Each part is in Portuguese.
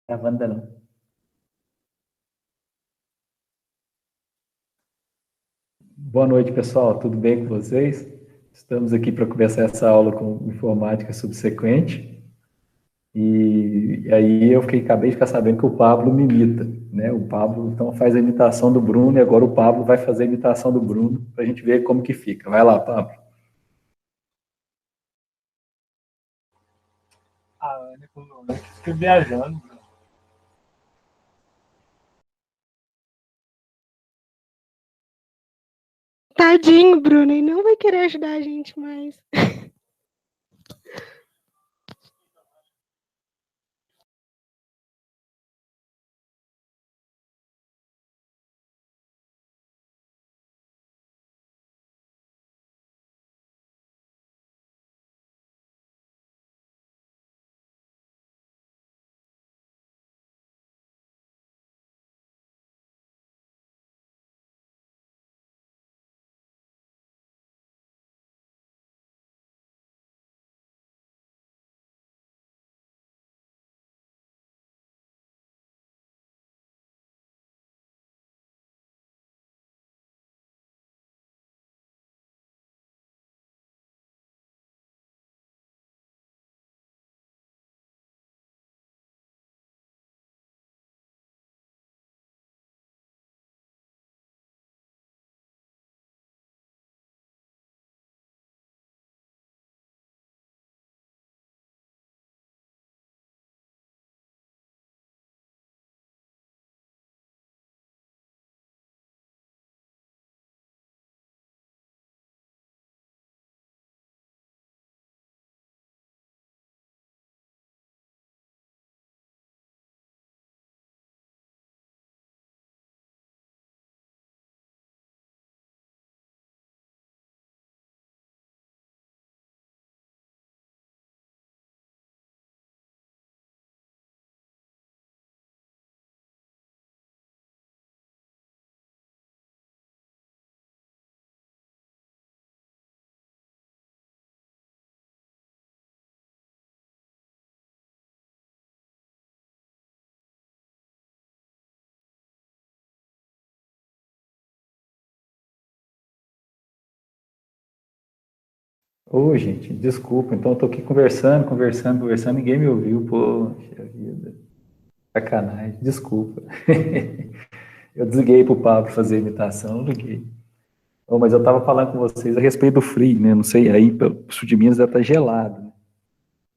Gravando não. Boa noite, pessoal. Tudo bem com vocês? Estamos aqui para começar essa aula com informática subsequente. E aí acabei de ficar sabendo que o Pablo me imita, né? O Pablo então faz a imitação do Bruno e agora o Pablo vai fazer a imitação do Bruno para a gente ver como que fica. Vai lá, Pablo. A Ana com o Ana fica viajando. Tadinho, Bruno, ele não vai querer ajudar a gente mais. Ô, gente, desculpa. Então eu tô aqui conversando, ninguém me ouviu. Poxa vida. Sacanagem, desculpa. Eu desliguei pro Pablo fazer a imitação, não liguei. Oh, mas eu estava falando com vocês a respeito do frio, né? Não sei, aí o sul de Minas já está gelado, né?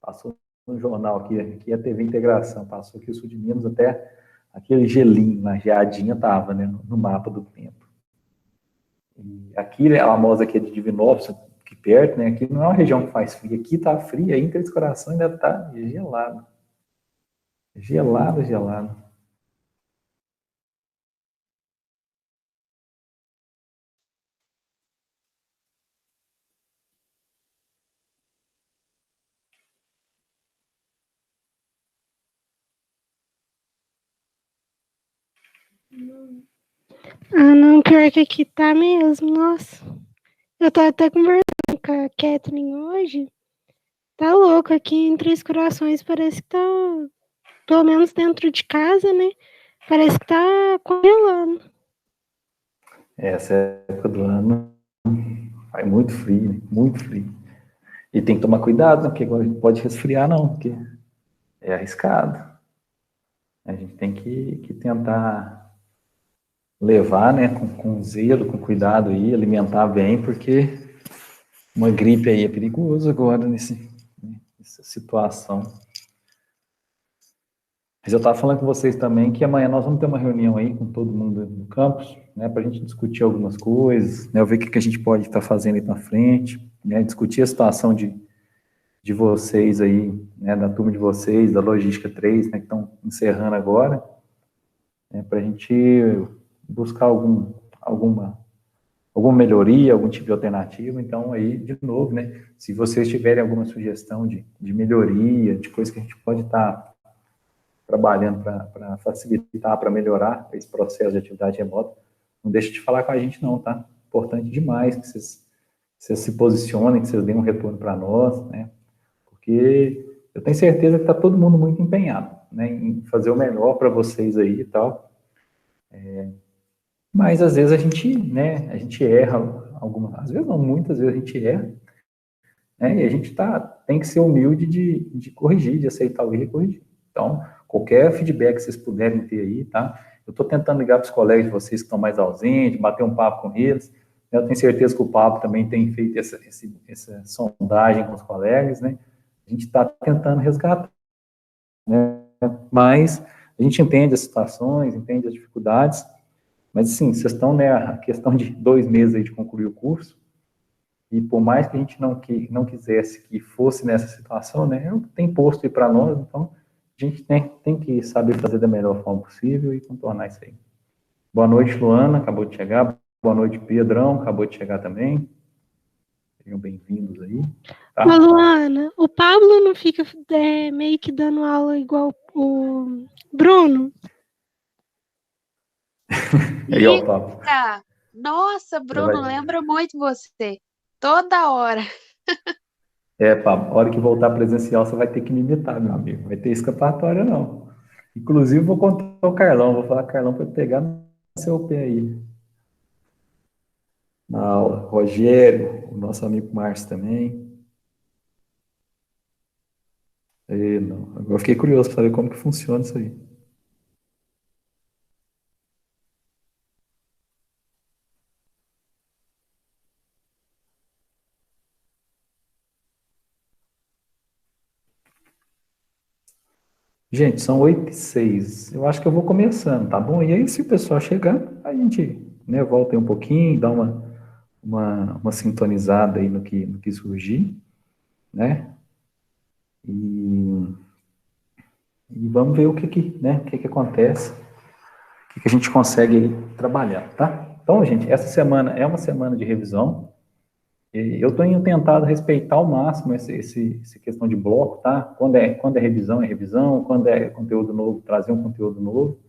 Passou no jornal aqui a TV Integração, passou aqui o sul de Minas até aquele gelinho, na geadinha estava, né? No mapa do tempo. E aqui, né, a famosa aqui é de Divinópolis, aqui perto, né? Aqui não é uma região que faz frio, aqui está frio, aí Entre Coração ainda está gelado. Gelado, gelado. Ah, não, pior que aqui tá mesmo, nossa. Eu tava até conversando com a Kathleen hoje. Tá louco, aqui em Três Corações parece que tá, pelo menos dentro de casa, né? Parece que tá congelando. Essa época do ano faz muito frio, né? Muito frio. E tem que tomar cuidado, né? Porque agora pode resfriar, não, porque é arriscado. A gente tem que tentar levar, né, com zelo, com cuidado aí, alimentar bem, porque uma gripe aí é perigoso agora nessa situação. Mas eu estava falando com vocês também que amanhã nós vamos ter uma reunião aí com todo mundo no campus, né, para a gente discutir algumas coisas, né, ver o que a gente pode estar fazendo aí na frente, né, discutir a situação de vocês aí, né, da turma de vocês, da Logística 3, né, que estão encerrando agora, né, para a gente buscar alguma melhoria, algum tipo de alternativa. Então, aí, de novo, né, se vocês tiverem alguma sugestão de melhoria, de coisa que a gente pode estar trabalhando para facilitar, para melhorar esse processo de atividade remota, não deixe de falar com a gente não, tá? Importante demais que vocês se posicionem, que vocês deem um retorno para nós, né? Porque eu tenho certeza que está todo mundo muito empenhado, né, em fazer o melhor para vocês aí e tal. Mas às vezes a gente, né, a gente erra algumas, às vezes não, muitas vezes a gente erra, né, e a gente tem que ser humilde de corrigir, de aceitar o erro e corrigir. Então, qualquer feedback que vocês puderem ter aí, tá? Eu estou tentando ligar para os colegas de vocês que estão mais ausentes, bater um papo com eles. Eu tenho certeza que o Pablo também tem feito essa sondagem com os colegas, né? A gente está tentando resgatar, né? Mas a gente entende as situações, entende as dificuldades, mas assim, vocês estão, né, a questão de 2 meses aí de concluir o curso, e por mais que a gente não quisesse que fosse nessa situação, né, tem posto aí para nós, então a gente tem que saber fazer da melhor forma possível e contornar isso aí. Boa noite, Luana, acabou de chegar. Boa noite, Pedrão, acabou de chegar também. Sejam bem-vindos aí. Tá? Ô, Luana, o Pablo não fica meio que dando aula igual o Bruno? Aí, ó, Pablo. Nossa, Bruno, lembra muito você. Toda hora. Pablo, a hora que voltar presencial, você vai ter que me imitar, meu amigo. Vai ter escapatória, não. Inclusive, vou contar o Carlão, vou falar Carlão para pegar no seu pé aí. Na aula. Rogério, o nosso amigo Márcio também. Não. Agora eu fiquei curioso para saber como que funciona isso aí. Gente, são 8h06. Eu acho que eu vou começando, tá bom? E aí, se o pessoal chegar, a gente, né, volta aí um pouquinho, dá uma sintonizada aí no que surgir, né? E vamos ver o que acontece, o que a gente consegue aí trabalhar, tá? Então, gente, essa semana é uma semana de revisão. E eu tenho tentado respeitar ao máximo essa questão de bloco, tá? Quando é revisão, quando é conteúdo novo, trazer um conteúdo novo.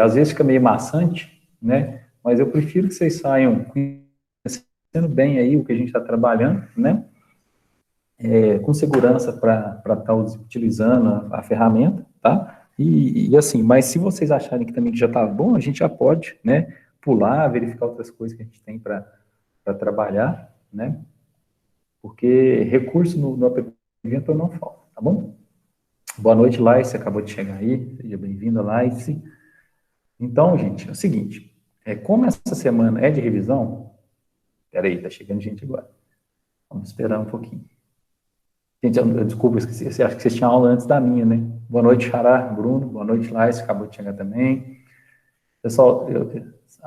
Às vezes fica meio maçante, né? Mas eu prefiro que vocês saiam conhecendo bem aí o que a gente está trabalhando, né? Com segurança para estar utilizando a ferramenta, tá? E assim, mas se vocês acharem que também já está bom, a gente já pode, né? Pular, verificar outras coisas que a gente tem para trabalhar, né? Porque recurso no evento não falta, tá bom? Boa noite, Laice, acabou de chegar aí, seja bem-vinda, Laice. Então, gente, é o seguinte, como essa semana é de revisão, peraí, tá chegando gente agora, vamos esperar um pouquinho. Gente, desculpa, eu esqueci, acho que vocês tinham aula antes da minha, né? Boa noite, Xará, Bruno, boa noite, Laice, acabou de chegar também. Pessoal,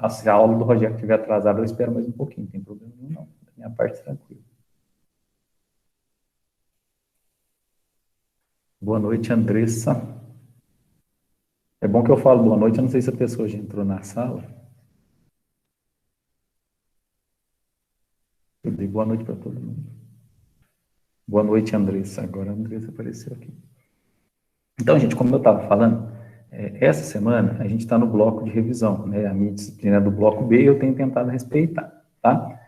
se a aula do Rogério estiver atrasada, eu espero mais um pouquinho, não tem problema nenhum, não, da minha parte, tranquilo. Boa noite, Andressa. É bom que eu falo boa noite, eu não sei se a pessoa já entrou na sala. Eu dei boa noite para todo mundo. Boa noite, Andressa. Agora a Andressa apareceu aqui. Então, gente, como eu estava falando, essa semana a gente está no bloco de revisão, né? A minha disciplina é do bloco B, eu tenho tentado respeitar, tá?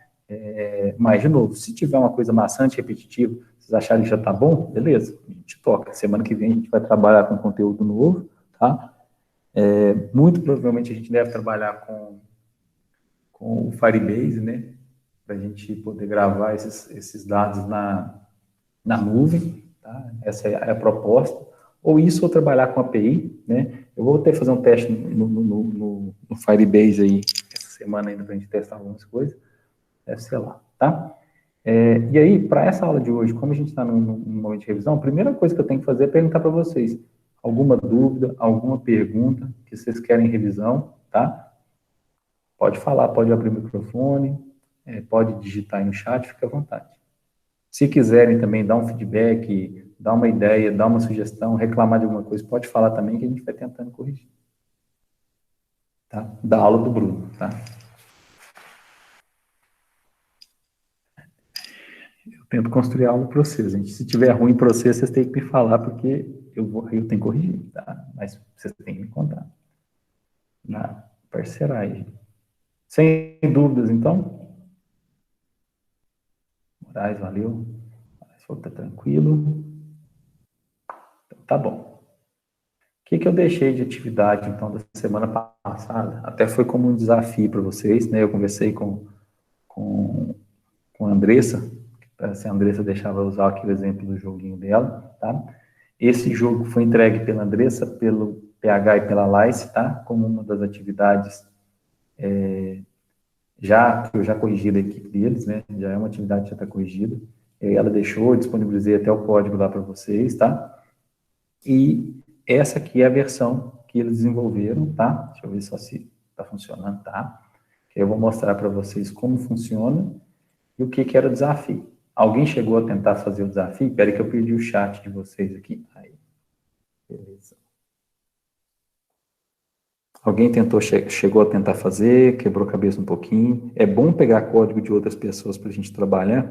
Mas, de novo, se tiver uma coisa maçante, repetitiva, vocês acharem que já está bom, beleza, a gente toca. Semana que vem a gente vai trabalhar com conteúdo novo, tá? Muito provavelmente a gente deve trabalhar com o Firebase, né? Para a gente poder gravar esses dados na nuvem, tá? Essa é a proposta. Ou isso, ou trabalhar com API, né? Eu vou fazer um teste no Firebase aí, essa semana ainda, para a gente testar algumas coisas. Deve ser lá, tá? E aí, para essa aula de hoje, como a gente está num momento de revisão, a primeira coisa que eu tenho que fazer é perguntar para vocês alguma dúvida, alguma pergunta que vocês querem revisão, tá? Pode falar, pode abrir o microfone, pode digitar aí no chat, fique à vontade. Se quiserem também dar um feedback, dar uma ideia, dar uma sugestão, reclamar de alguma coisa, pode falar também que a gente vai tentando corrigir. Tá? Da aula do Bruno, tá? Eu tento construir algo para vocês, gente. Se tiver ruim para vocês, vocês têm que me falar, porque eu tenho que corrigir, tá? Mas vocês têm que me contar. Na parceragem. Sem dúvidas, então? Moraes, valeu. Moraes falou que tá tranquilo. Tá bom. O que eu deixei de atividade, então, da semana passada? Até foi como um desafio para vocês, né? Eu conversei com a Andressa, se a Andressa deixava eu usar aqui o exemplo do joguinho dela, tá? Esse jogo foi entregue pela Andressa, pelo PH e pela Laice, tá? Como uma das atividades que eu já corrigi da equipe deles, né? Já é uma atividade que já está corrigida. E aí ela deixou, eu disponibilizei até o código lá para vocês, tá? E essa aqui é a versão que eles desenvolveram, tá? Deixa eu ver só se está funcionando, tá? Eu vou mostrar para vocês como funciona e o que era o desafio. Alguém chegou a tentar fazer o desafio? Espera que eu perdi o chat de vocês aqui. Aí, beleza. Alguém chegou a tentar fazer, quebrou a cabeça um pouquinho. É bom pegar código de outras pessoas para a gente trabalhar,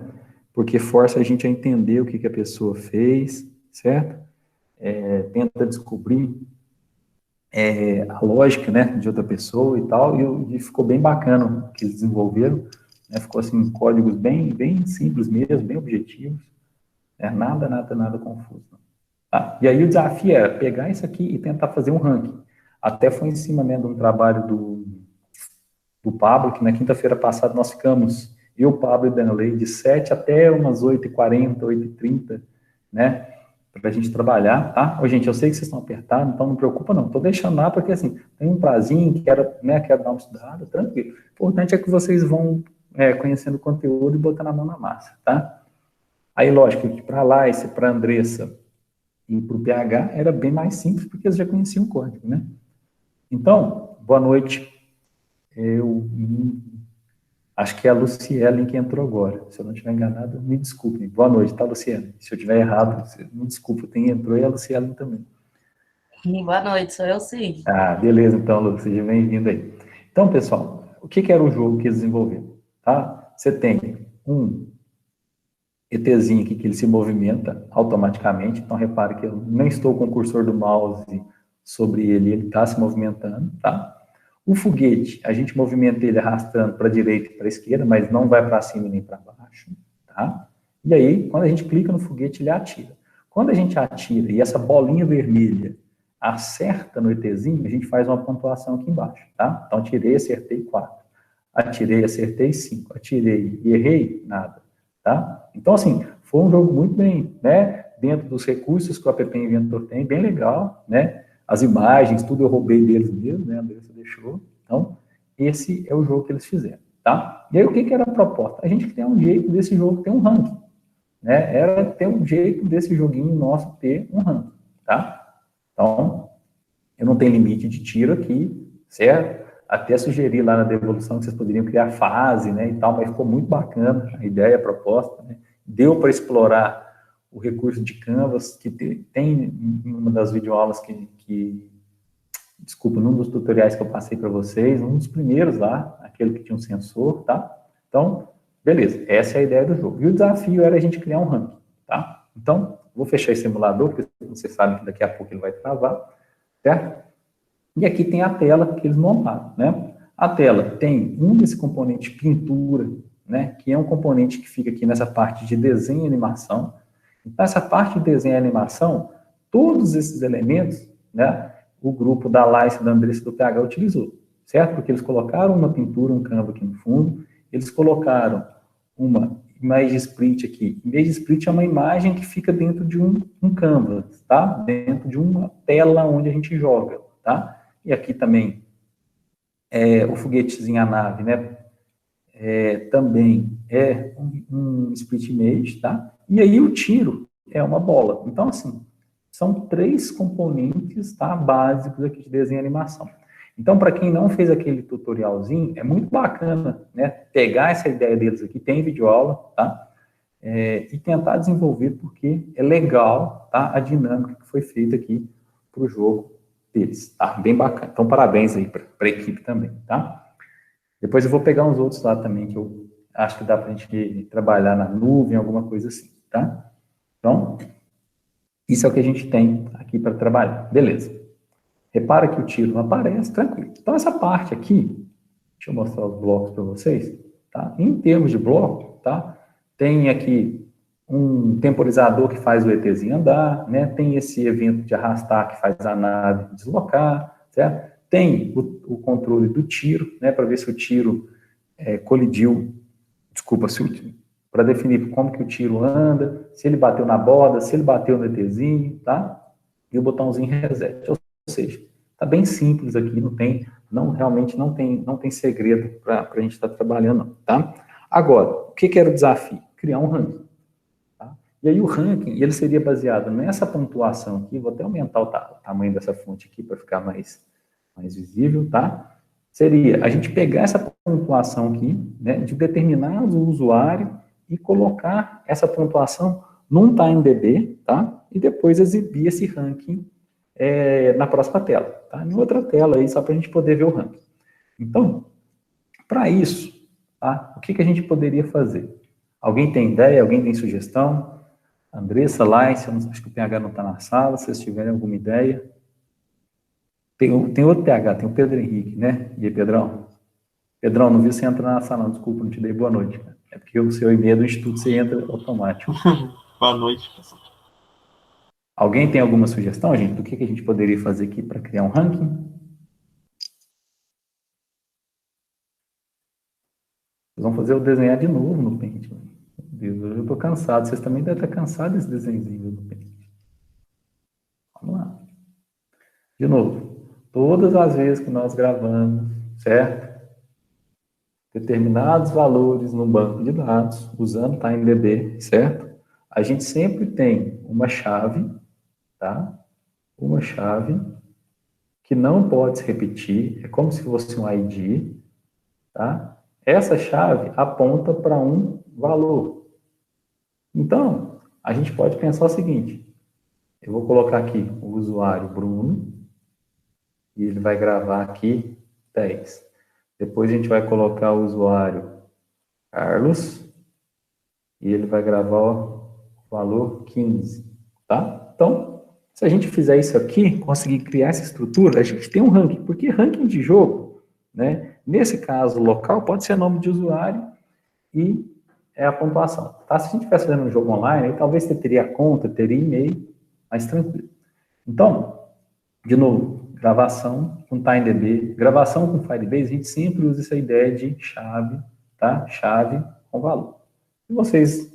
porque força a gente a entender o que a pessoa fez, certo? Tenta descobrir a lógica, né, de outra pessoa e tal, e ficou bem bacana o que eles desenvolveram, né? Ficou assim, códigos bem simples mesmo, bem objetivos, né? Nada confuso. Tá? E aí o desafio era pegar isso aqui e tentar fazer um ranking. Até foi em cima, né, de um trabalho do Pablo, que na quinta-feira passada nós ficamos, eu, Pablo e Danley, de 7 até umas 8h40, 8h30, né, para a gente trabalhar, tá? Ô, gente, eu sei que vocês estão apertados, então não preocupa não, estou deixando lá, porque assim, tem um prazinho que quero dar uma estudada, tranquilo. O importante é que vocês vão conhecendo o conteúdo e botando a mão na massa, tá? Aí, lógico, que para a Laice, para a Andressa e para o PH era bem mais simples, porque eles já conheciam o código, né? Então, boa noite. Acho que é a Lucielen que entrou agora. Se eu não estiver enganado, me desculpem. Boa noite, tá, Lucielen? Se eu estiver errado, me desculpa, entrou e a Lucielen também. Boa noite, sou eu sim. Ah, beleza, então, Lu, seja bem-vindo aí. Então, pessoal, o que era o jogo que eles desenvolveram? Tá? Você tem um ETzinho aqui que ele se movimenta automaticamente, então repare que eu nem estou com o cursor do mouse sobre ele, ele está se movimentando, tá? O foguete, a gente movimenta ele arrastando para a direita e para a esquerda, mas não vai para cima nem para baixo, tá? E aí, quando a gente clica no foguete, ele atira. Quando a gente atira e essa bolinha vermelha acerta no ETzinho, a gente faz uma pontuação aqui embaixo, tá? Então, atirei, acertei 4. Atirei, acertei 5. Atirei e errei, nada, tá? Então, assim, foi um jogo muito bem, né? Dentro dos recursos que o App Inventor tem, bem legal, né? As imagens, tudo eu roubei deles mesmo, né? A Andressa deixou. Então, esse é o jogo que eles fizeram, tá? E aí, o que era a proposta? A gente tem um jeito desse jogo ter um ranking, né? Era ter um jeito desse joguinho nosso ter um ranking, tá? Então, eu não tenho limite de tiro aqui, certo? Até sugeri lá na devolução que vocês poderiam criar fase, né, e tal, mas ficou muito bacana a ideia, a proposta, né? Deu para explorar o recurso de Canvas, que tem em uma das videoaulas desculpa, num dos tutoriais que eu passei para vocês, um dos primeiros lá, aquele que tinha um sensor, tá? Então, beleza, essa é a ideia do jogo. E o desafio era a gente criar um ranking, tá? Então, vou fechar esse simulador, porque vocês sabem que daqui a pouco ele vai travar, certo? E aqui tem a tela que eles montaram, né? A tela tem desse componente pintura, né? Que é um componente que fica aqui nessa parte de desenho e animação. Então, essa parte de desenho e animação, todos esses elementos, né? O grupo da Laice, da Andressa e do PH utilizou, certo? Porque eles colocaram uma pintura, um canvas aqui no fundo, eles colocaram uma image split aqui. Image split é uma imagem que fica dentro de um canvas, tá? Dentro de uma tela onde a gente joga, tá? E aqui também o foguetezinho, a nave, né? Também é um split image, tá? E aí o tiro é uma bola. Então, assim, são 3 componentes, tá? Básicos aqui de desenho e animação. Então, para quem não fez aquele tutorialzinho, é muito bacana, né? Pegar essa ideia deles aqui, tem videoaula, tá? E tentar desenvolver, porque é legal, tá? A dinâmica que foi feita aqui para o jogo deles, tá? Bem bacana. Então, parabéns aí para a equipe também, tá? Depois eu vou pegar uns outros lá também, que eu acho que dá para a gente trabalhar na nuvem, alguma coisa assim, tá? Então, isso é o que a gente tem aqui para trabalhar. Beleza. Repara que o tiro não aparece, tranquilo. Então, essa parte aqui, deixa eu mostrar os blocos para vocês, tá? Em termos de bloco, tá? Tem aqui um temporizador que faz o ETzinho andar, né? Tem esse evento de arrastar que faz a nave deslocar, certo? Tem o controle do tiro, né? Para ver se o tiro colidiu, desculpa, para definir como que o tiro anda, se ele bateu na borda, se ele bateu no ETzinho, tá? E o botãozinho reset. Ou seja, tá bem simples aqui, realmente não tem segredo para a gente estar trabalhando, não, tá? Agora, o que era o desafio? Criar um ranking. Tá? E aí o ranking, ele seria baseado nessa pontuação aqui, vou até aumentar o tamanho dessa fonte aqui para ficar mais visível, tá? Seria a gente pegar essa pontuação aqui, né, de determinado usuário e colocar essa pontuação num TimeDB, tá? E depois exibir esse ranking na próxima tela, tá? Em outra tela aí, só para a gente poder ver o ranking. Então, para isso, tá? O que a gente poderia fazer? Alguém tem ideia? Alguém tem sugestão? Andressa, Laís, acho que o PH não está na sala, se vocês tiverem alguma ideia. Tem outro PH, tem o Pedro Henrique, né? E aí, Pedrão? Pedrão, não vi você entrar na sala, não, desculpa, não te dei boa noite, cara. É porque o seu e-mail do Instituto você entra automático. Boa noite, pessoal. Alguém tem alguma sugestão, gente, do que a gente poderia fazer aqui para criar um ranking? Vocês vão fazer eu desenhar de novo no Paint. Meu Deus, eu estou cansado. Vocês também devem estar cansados desse desenho no Paint. Vamos lá. De novo. Todas as vezes que nós gravamos, certo? Determinados valores no banco de dados, usando TimeDB, certo? A gente sempre tem uma chave, tá? Uma chave que não pode se repetir, é como se fosse um ID, tá? Essa chave aponta para um valor. Então, a gente pode pensar o seguinte, eu vou colocar aqui o usuário Bruno, e ele vai gravar aqui 10. Depois a gente vai colocar o usuário Carlos, e ele vai gravar o valor 15, tá? Então, se a gente fizer isso aqui, conseguir criar essa estrutura, a gente tem um ranking, porque ranking de jogo, né? Nesse caso, local pode ser nome de usuário e a pontuação, tá? Se a gente estivesse fazendo um jogo online, aí talvez você teria conta, teria e-mail, mais tranquilo. Então, de novo, gravação com TimeDB, gravação com Firebase, a gente sempre usa essa ideia de chave, tá? Chave com valor. Se vocês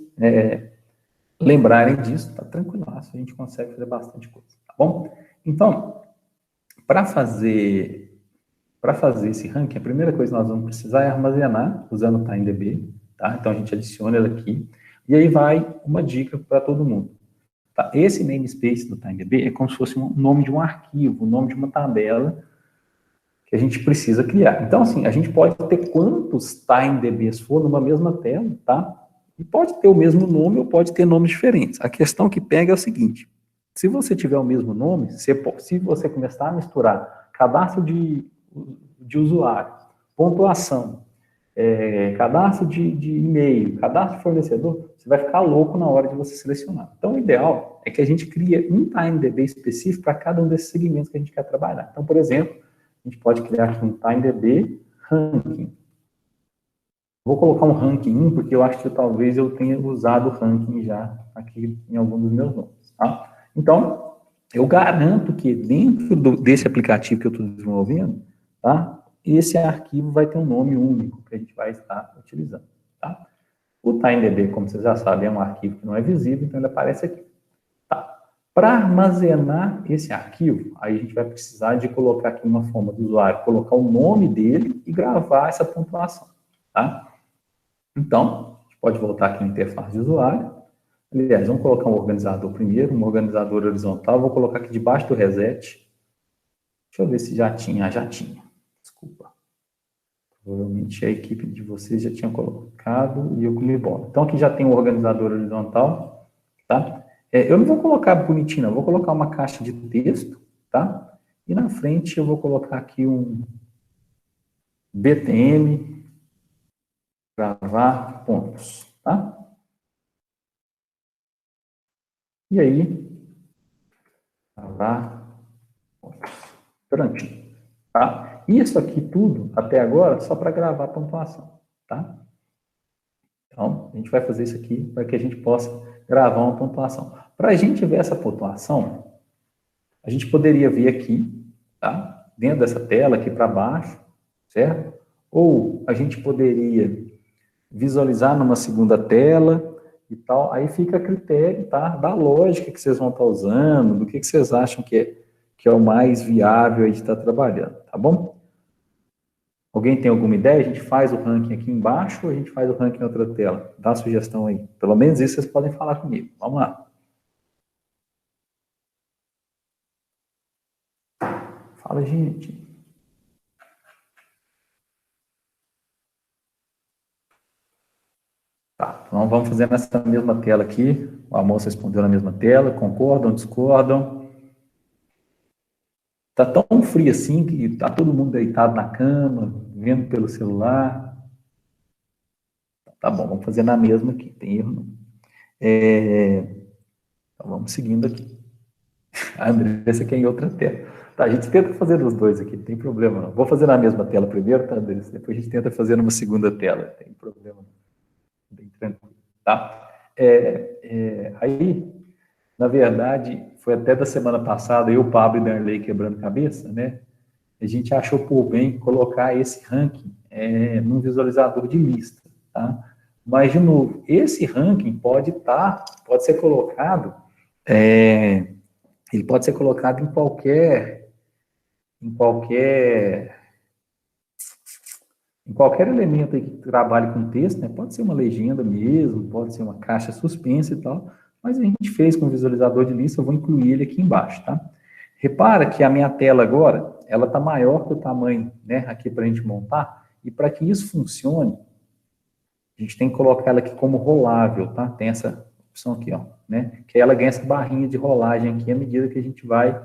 lembrarem disso, tá tranquilaço, a gente consegue fazer bastante coisa, tá bom? Então, para fazer esse ranking, a primeira coisa que nós vamos precisar é armazenar usando o TimeDB, tá? Então a gente adiciona ele aqui, e aí vai uma dica para todo mundo. Tá? Esse namespace do TimeDB é como se fosse um nome de um arquivo, um nome de uma tabela que a gente precisa criar. Então, assim, a gente pode ter quantos TimeDBs for numa mesma tela, tá? E pode ter o mesmo nome ou pode ter nomes diferentes. A questão que pega é o seguinte, se você tiver o mesmo nome, se você começar a misturar cadastro de usuário, pontuação, cadastro de e-mail, cadastro de fornecedor, você vai ficar louco na hora de você selecionar. Então, o ideal é que a gente crie um TimeDB específico para cada um desses segmentos que a gente quer trabalhar. Então, por exemplo, a gente pode criar aqui um TimeDB ranking. Vou colocar um ranking 1, porque eu acho que talvez eu tenha usado o ranking já aqui em algum dos meus nomes. Tá? Então, eu garanto que dentro desse aplicativo que eu estou desenvolvendo, tá? Esse arquivo vai ter um nome único que a gente vai estar utilizando. Tá? O TimeDB, como vocês já sabem, é um arquivo que não é visível, então ele aparece aqui. Tá? Para armazenar esse arquivo, aí a gente vai precisar de colocar aqui uma forma do usuário, colocar o nome dele e gravar essa pontuação. Tá? Então, a gente pode voltar aqui na interface de usuário. Aliás, vamos colocar um organizador primeiro, um organizador horizontal. Vou colocar aqui debaixo do reset. Deixa eu ver se já tinha. Já tinha. Desculpa. Provavelmente a equipe de vocês já tinha colocado e eu comi bola. Então, aqui já tem um organizador horizontal. Tá? Eu não vou colocar bonitinho, não. Eu vou colocar uma caixa de texto. Tá? E na frente eu vou colocar aqui um BTM. Gravar pontos, tá? E aí, gravar pontos. Prontinho, tá? Isso aqui tudo, até agora, só para gravar a pontuação, tá? Então, a gente vai fazer isso aqui para que a gente possa gravar uma pontuação. Para a gente ver essa pontuação, a gente poderia vir aqui, tá? Dentro dessa tela, aqui para baixo, certo? Ou a gente poderia visualizar numa segunda tela e tal. Aí fica a critério, tá? Da lógica que vocês vão estar usando, do que vocês acham que é o mais viável aí de estar trabalhando, tá bom? Alguém tem alguma ideia? A gente faz o ranking aqui embaixo ou a gente faz o ranking em outra tela? Dá uma sugestão aí. Pelo menos isso vocês podem falar comigo. Vamos lá. Fala, gente. Tá, então vamos fazer nessa mesma tela aqui. O Almoço respondeu na mesma tela. Concordam, discordam? Tá tão frio assim que tá todo mundo deitado na cama, vendo pelo celular. Tá bom, vamos fazer na mesma aqui, tem erro não. Então vamos seguindo aqui. A Andressa aqui é em outra tela. Tá, a gente tenta fazer nos dois aqui, não tem problema não. Vou fazer na mesma tela primeiro, tá, Andressa? Depois a gente tenta fazer numa segunda tela, não tem problema não. Bem tranquilo, tá? Aí, na verdade, foi até da semana passada, eu, Pablo e Darley quebrando cabeça, né? A gente achou por bem colocar esse ranking num visualizador de lista, tá? Mas, de novo, esse ranking pode ser colocado, ele pode ser colocado em qualquer elemento aí que trabalhe com texto, né? Pode ser uma legenda mesmo, pode ser uma caixa suspensa e tal, mas a gente fez com o visualizador de lista, eu vou incluir ele aqui embaixo, tá? Repara que a minha tela agora, ela está maior que o tamanho, né, aqui para a gente montar, e para que isso funcione, a gente tem que colocar ela aqui como rolável, tá? Tem essa opção aqui, ó, né? Que ela ganha essa barrinha de rolagem aqui à medida que a gente vai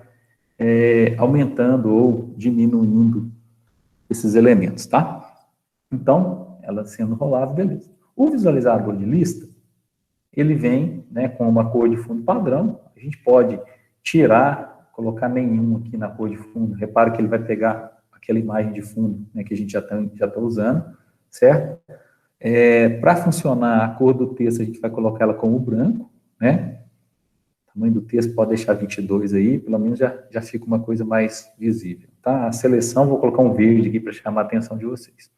aumentando ou diminuindo esses elementos, tá? Então, ela sendo rolável, beleza. O visualizador de lista, ele vem, né, com uma cor de fundo padrão. A gente pode tirar, colocar nenhum aqui na cor de fundo. Repara que ele vai pegar aquela imagem de fundo, né, que a gente já tá usando, certo? Para funcionar a cor do texto, a gente vai colocar ela como branco, né? O tamanho do texto pode deixar 22 aí, pelo menos já fica uma coisa mais visível, tá? A seleção, vou colocar um verde aqui para chamar a atenção de vocês.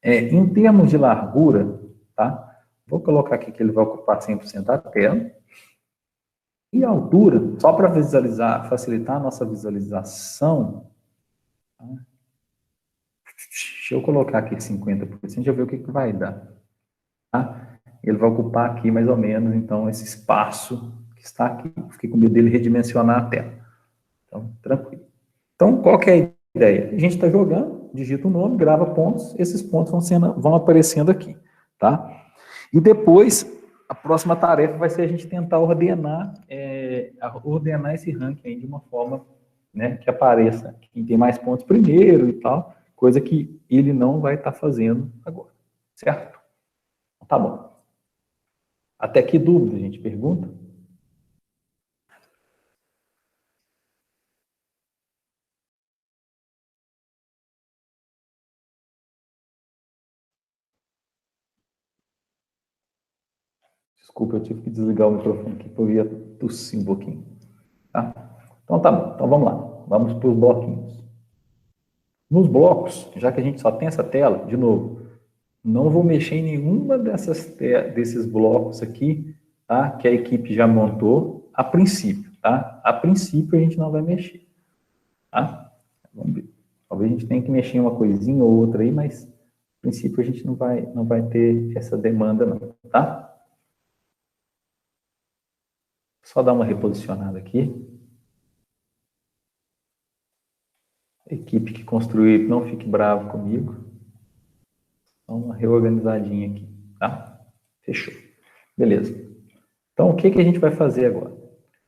Em termos de largura, tá? Vou colocar aqui que ele vai ocupar 100% da tela. E a altura, só para visualizar, facilitar a nossa visualização, tá? Deixa eu colocar aqui 50%, já ver o que vai dar. Tá? Ele vai ocupar aqui mais ou menos, então, esse espaço que está aqui. Fiquei com medo dele redimensionar a tela. Então, tranquilo. Então, qual que é a ideia? A gente está jogando, digita o nome, grava pontos, esses pontos vão aparecendo aqui, tá? E depois, a próxima tarefa vai ser a gente tentar ordenar esse ranking aí de uma forma, né, que apareça quem tem mais pontos primeiro e tal, coisa que ele não vai estar fazendo agora, certo? Tá bom. Até que dúvida, a gente pergunta? Desculpa, eu tive que desligar o microfone aqui, porque eu ia tossir um pouquinho. Tá? Então tá bom, então vamos lá. Vamos para os bloquinhos. Nos blocos, já que a gente só tem essa tela, de novo, não vou mexer em nenhuma desses blocos aqui, tá? Que a equipe já montou a princípio, tá? A princípio a gente não vai mexer, tá? Vamos ver. Talvez a gente tenha que mexer em uma coisinha ou outra aí, mas a princípio a gente não vai ter essa demanda não, tá? Só dar uma reposicionada aqui. A equipe que construiu, não fique bravo comigo. Dá uma reorganizadinha aqui, tá? Fechou. Beleza. Então, o que a gente vai fazer agora?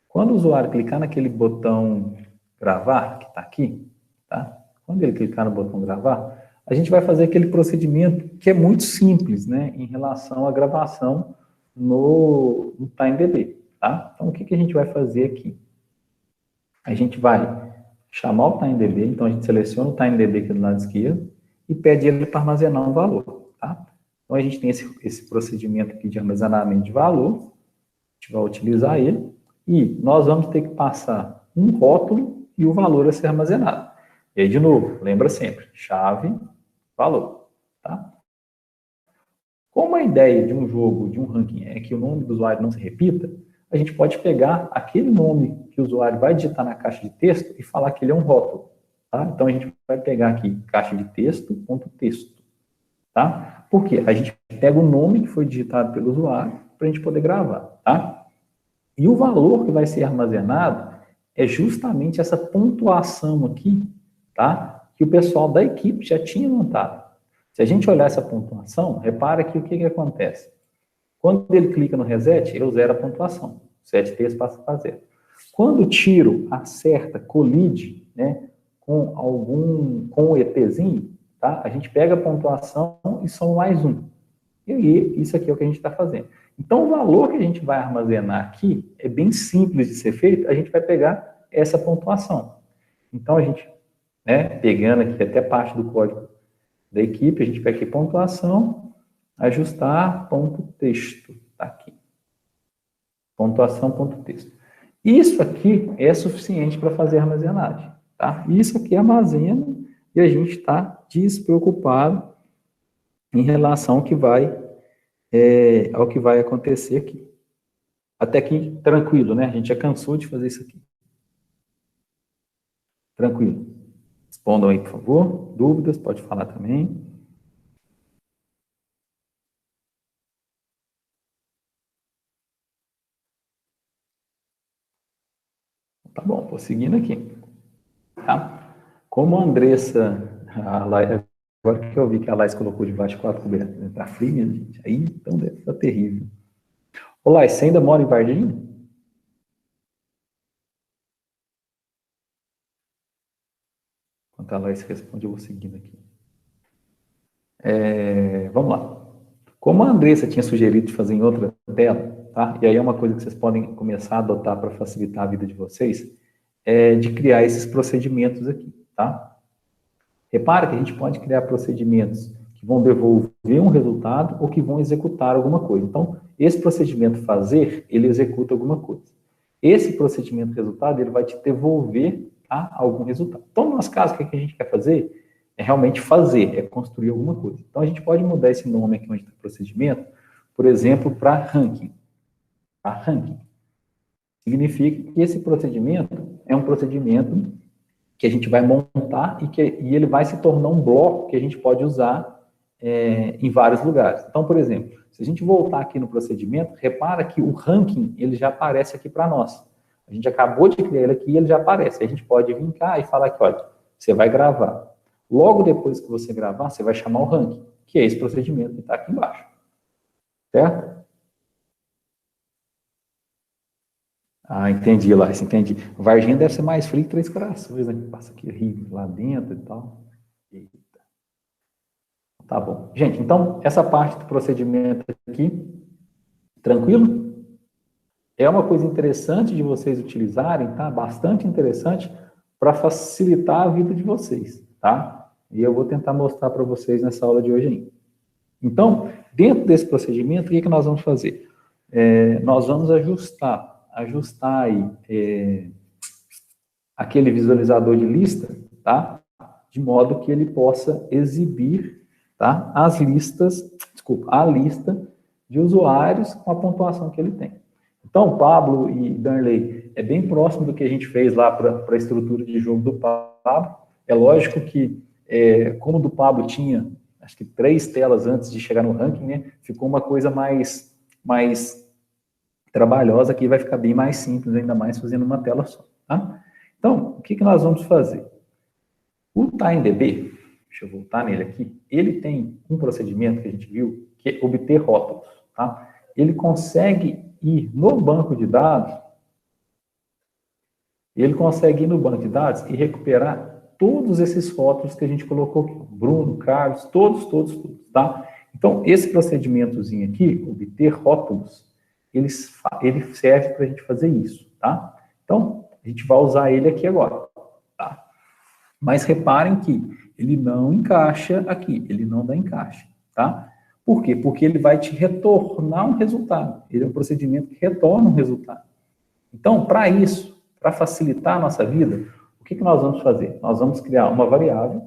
Quando o usuário clicar naquele botão gravar, que está aqui, tá? Quando ele clicar no botão gravar, a gente vai fazer aquele procedimento que é muito simples, né? Em relação à gravação no TimeDB, tá? Então, o que a gente vai fazer aqui? A gente vai chamar o TimeDB, então a gente seleciona o TimeDB aqui do lado esquerdo e pede ele para armazenar um valor, tá? Então a gente tem esse procedimento aqui de armazenamento de valor, gente vai utilizar ele, e nós vamos ter que passar um rótulo e o valor a ser armazenado. E aí, de novo, lembra sempre, chave, valor, tá? Como a ideia de um jogo, de um ranking, é que o nome do usuário não se repita, a gente pode pegar aquele nome que o usuário vai digitar na caixa de texto e falar que ele é um rótulo, tá? Então, a gente vai pegar aqui, caixa de texto, ponto texto, tá? Por quê? A gente pega o nome que foi digitado pelo usuário para a gente poder gravar, tá? E o valor que vai ser armazenado é justamente essa pontuação aqui, tá? Que o pessoal da equipe já tinha montado. Se a gente olhar essa pontuação, repara que o que acontece? Quando ele clica no reset, eu zero a pontuação. 7 textos passa para 0. Quando o tiro acerta, colide, né, com o ETzinho, tá? A gente pega a pontuação e soma mais 1. E aí, isso aqui é o que a gente está fazendo. Então, o valor que a gente vai armazenar aqui é bem simples de ser feito, a gente vai pegar essa pontuação. Então, a gente, né, pegando aqui até parte do código da equipe, a gente pega aqui pontuação, ajustar, ponto texto, tá aqui. Pontuação, ponto texto. Isso aqui é suficiente para fazer a armazenagem, tá? Isso aqui armazena e a gente está despreocupado em relação ao que vai acontecer aqui. Até aqui, tranquilo, né? A gente já cansou de fazer isso aqui. Tranquilo. Respondam aí, por favor. Dúvidas, pode falar também. Tá bom, vou seguindo aqui. Tá? Como a Andressa, agora que eu vi que a Laís colocou debaixo de 4 cobertas, tá frio, gente? Aí, então deve estar terrível. Ô, Laís, você ainda mora em Varginha? Enquanto a Laís responde, eu vou seguindo aqui. Vamos lá. Como a Andressa tinha sugerido de fazer em outra tela, tá? E aí é uma coisa que vocês podem começar a adotar para facilitar a vida de vocês, é de criar esses procedimentos aqui, tá? Repara que a gente pode criar procedimentos que vão devolver um resultado ou que vão executar alguma coisa. Então, esse procedimento fazer, ele executa alguma coisa. Esse procedimento resultado, ele vai te devolver, tá, algum resultado. Então, no nosso caso, o que a gente quer fazer é realmente fazer, é construir alguma coisa. Então, a gente pode mudar esse nome aqui onde está o procedimento, por exemplo, para ranking. Tá? Ranking. Significa que esse procedimento é um procedimento que a gente vai montar e ele vai se tornar um bloco que a gente pode usar em vários lugares. Então, por exemplo, se a gente voltar aqui no procedimento, repara que o ranking, ele já aparece aqui para nós. A gente acabou de criar ele aqui e ele já aparece. A gente pode vir cá e falar que, olha, você vai gravar. Logo depois que você gravar, você vai chamar o ranking, que é esse procedimento que está aqui embaixo. Certo? Ah, entendi, Laís, entendi. Varginha deve ser mais frio que Três Corações, né? Passa aqui rio lá dentro e tal. Eita. Tá bom. Gente, então, essa parte do procedimento aqui, tranquilo? É uma coisa interessante de vocês utilizarem, tá? Bastante interessante para facilitar a vida de vocês, tá? E eu vou tentar mostrar para vocês nessa aula de hoje ainda. Então, dentro desse procedimento, o que nós vamos fazer? Nós vamos ajustar aí aquele visualizador de lista, tá? De modo que ele possa exibir, tá? A lista de usuários com a pontuação que ele tem. Então, Pablo e Darley, é bem próximo do que a gente fez lá para a estrutura de jogo do Pablo. É lógico que, como o do Pablo tinha, acho que 3 telas antes de chegar no ranking, né? Ficou uma coisa mais trabalhosa, que vai ficar bem mais simples, ainda mais fazendo uma tela só, tá? Então, o que nós vamos fazer? O TimeDB, deixa eu voltar nele aqui, ele tem um procedimento que a gente viu, que é obter rótulos, tá? Ele consegue ir no banco de dados, e recuperar todos esses rótulos que a gente colocou aqui, Bruno, Carlos, todos, tá? Então, esse procedimentozinho aqui, obter rótulos, ele serve para a gente fazer isso, tá? Então, a gente vai usar ele aqui agora, tá? Mas reparem que ele não encaixa aqui, ele não dá encaixe, tá? Por quê? Porque ele vai te retornar um resultado. Ele é um procedimento que retorna um resultado. Então, para isso, para facilitar a nossa vida, o que nós vamos fazer? Nós vamos criar uma variável,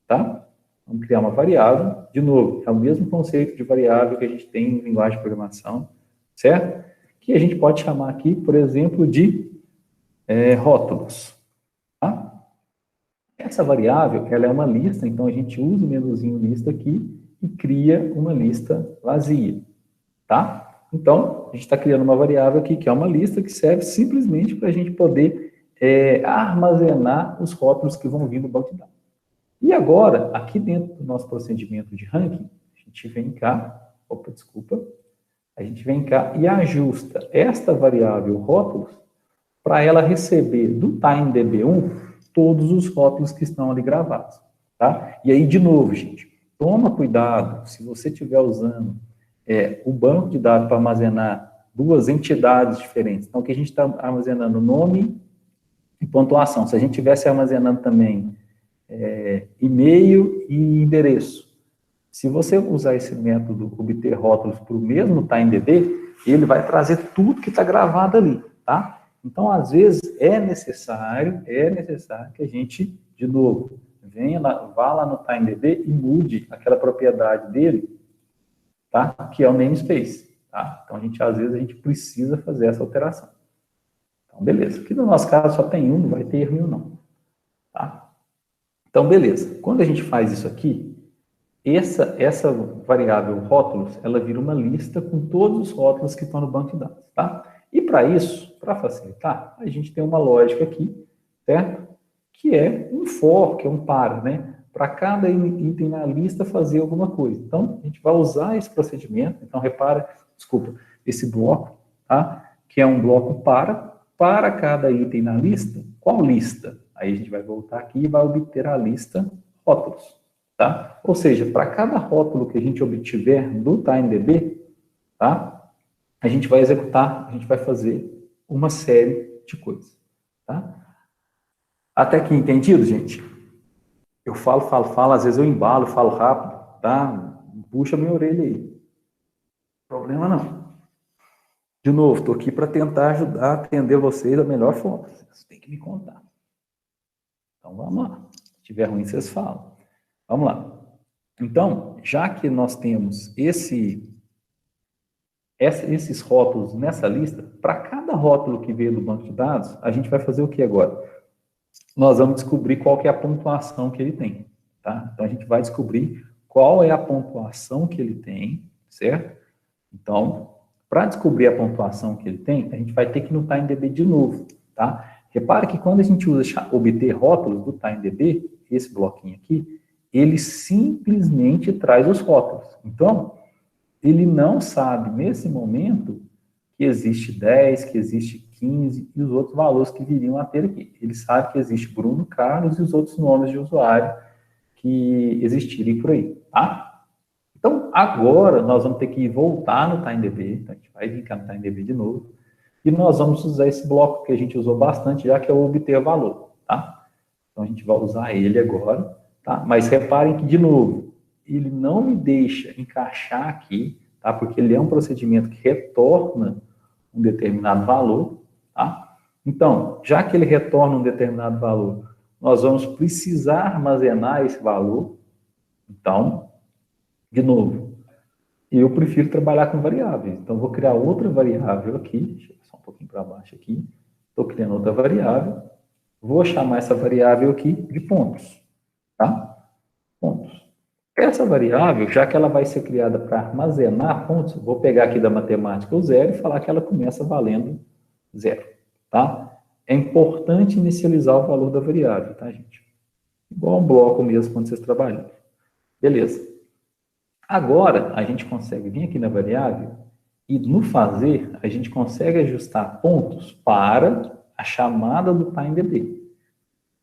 tá? Vamos criar uma variável, de novo, é o mesmo conceito de variável que a gente tem em linguagem de programação, certo? Que a gente pode chamar aqui, por exemplo, de rótulos, tá? Essa variável, ela é uma lista, então a gente usa o menuzinho lista aqui e cria uma lista vazia, tá? Então, a gente está criando uma variável aqui, que é uma lista que serve simplesmente para a gente poder armazenar os rótulos que vão vir do banco de dados. E agora, aqui dentro do nosso procedimento de ranking, a gente vem cá, a gente vem cá e ajusta esta variável rótulos para ela receber do TimeDB1 todos os rótulos que estão ali gravados, tá? E aí, de novo, gente, toma cuidado, se você estiver usando o banco de dados para armazenar duas entidades diferentes. Então, aqui a gente está armazenando nome e pontuação. Se a gente estivesse armazenando também e-mail e endereço, se você usar esse método obter rótulos para o mesmo TimeDB, ele vai trazer tudo que está gravado ali, tá? Então, às vezes, é necessário que a gente, de novo, vá lá no TimeDB e mude aquela propriedade dele, tá? Que é o namespace, tá? Então, às vezes, a gente precisa fazer essa alteração. Então, beleza. Aqui no nosso caso só tem um, não vai ter erro nenhum, não. Tá? Então, beleza. Quando a gente faz isso aqui, essa variável rótulos, ela vira uma lista com todos os rótulos que estão no banco de dados, tá? E para isso, para facilitar, a gente tem uma lógica aqui, certo? Que é um for, que é um para, né? Para cada item na lista fazer alguma coisa. Então, a gente vai usar esse procedimento. Então, esse bloco, tá? Que é um bloco para cada item na lista. Qual lista? Aí a gente vai voltar aqui e vai obter a lista rótulos, tá? Ou seja, para cada rótulo que a gente obtiver do TimeDB, tá? A gente vai executar, a gente vai fazer uma série de coisas, tá? Até aqui entendido, gente? Eu falo, às vezes eu embalo, falo rápido, tá? Puxa minha orelha aí. Problema não. De novo, estou aqui para tentar ajudar a atender vocês da melhor forma. Vocês têm que me contar. Então, vamos lá. Se tiver ruim, vocês falam. Vamos lá. Então, já que nós temos esses rótulos nessa lista, para cada rótulo que veio do banco de dados, a gente vai fazer o que agora? Nós vamos descobrir qual que é a pontuação que ele tem, tá? Então, a gente vai descobrir qual é a pontuação que ele tem, certo? Então, para descobrir a pontuação que ele tem, a gente vai ter que ir no TimeDB de novo, tá? Repare que quando a gente usa obter rótulos do TimeDB, esse bloquinho aqui, ele simplesmente traz os rótulos. Então, ele não sabe, nesse momento, que existe 10, que existe 15 e os outros valores que viriam a ter aqui. Ele sabe que existe Bruno, Carlos e os outros nomes de usuário que existirem por aí, tá? Então, agora, nós vamos ter que voltar no TimeDB, então a gente vai linkar no TimeDB de novo, e nós vamos usar esse bloco que a gente usou bastante, já que é o obter valor, tá? Então, a gente vai usar ele agora, tá? Mas reparem que, de novo, ele não me deixa encaixar aqui, tá? Porque ele é um procedimento que retorna um determinado valor, tá? Então, já que ele retorna um determinado valor, nós vamos precisar armazenar esse valor. Então, de novo, eu prefiro trabalhar com variáveis. Então, vou criar outra variável aqui, deixa eu só um pouquinho para baixo aqui. Estou criando outra variável. Vou chamar essa variável aqui de pontos, tá? Pontos. Essa variável, já que ela vai ser criada para armazenar pontos, vou pegar aqui da matemática o 0 e falar que ela começa valendo 0, tá? É importante inicializar o valor da variável, tá, gente? Igual um bloco mesmo quando vocês trabalham. Beleza. Agora, a gente consegue vir aqui na variável e, no fazer, a gente consegue ajustar pontos para a chamada do TimeDB,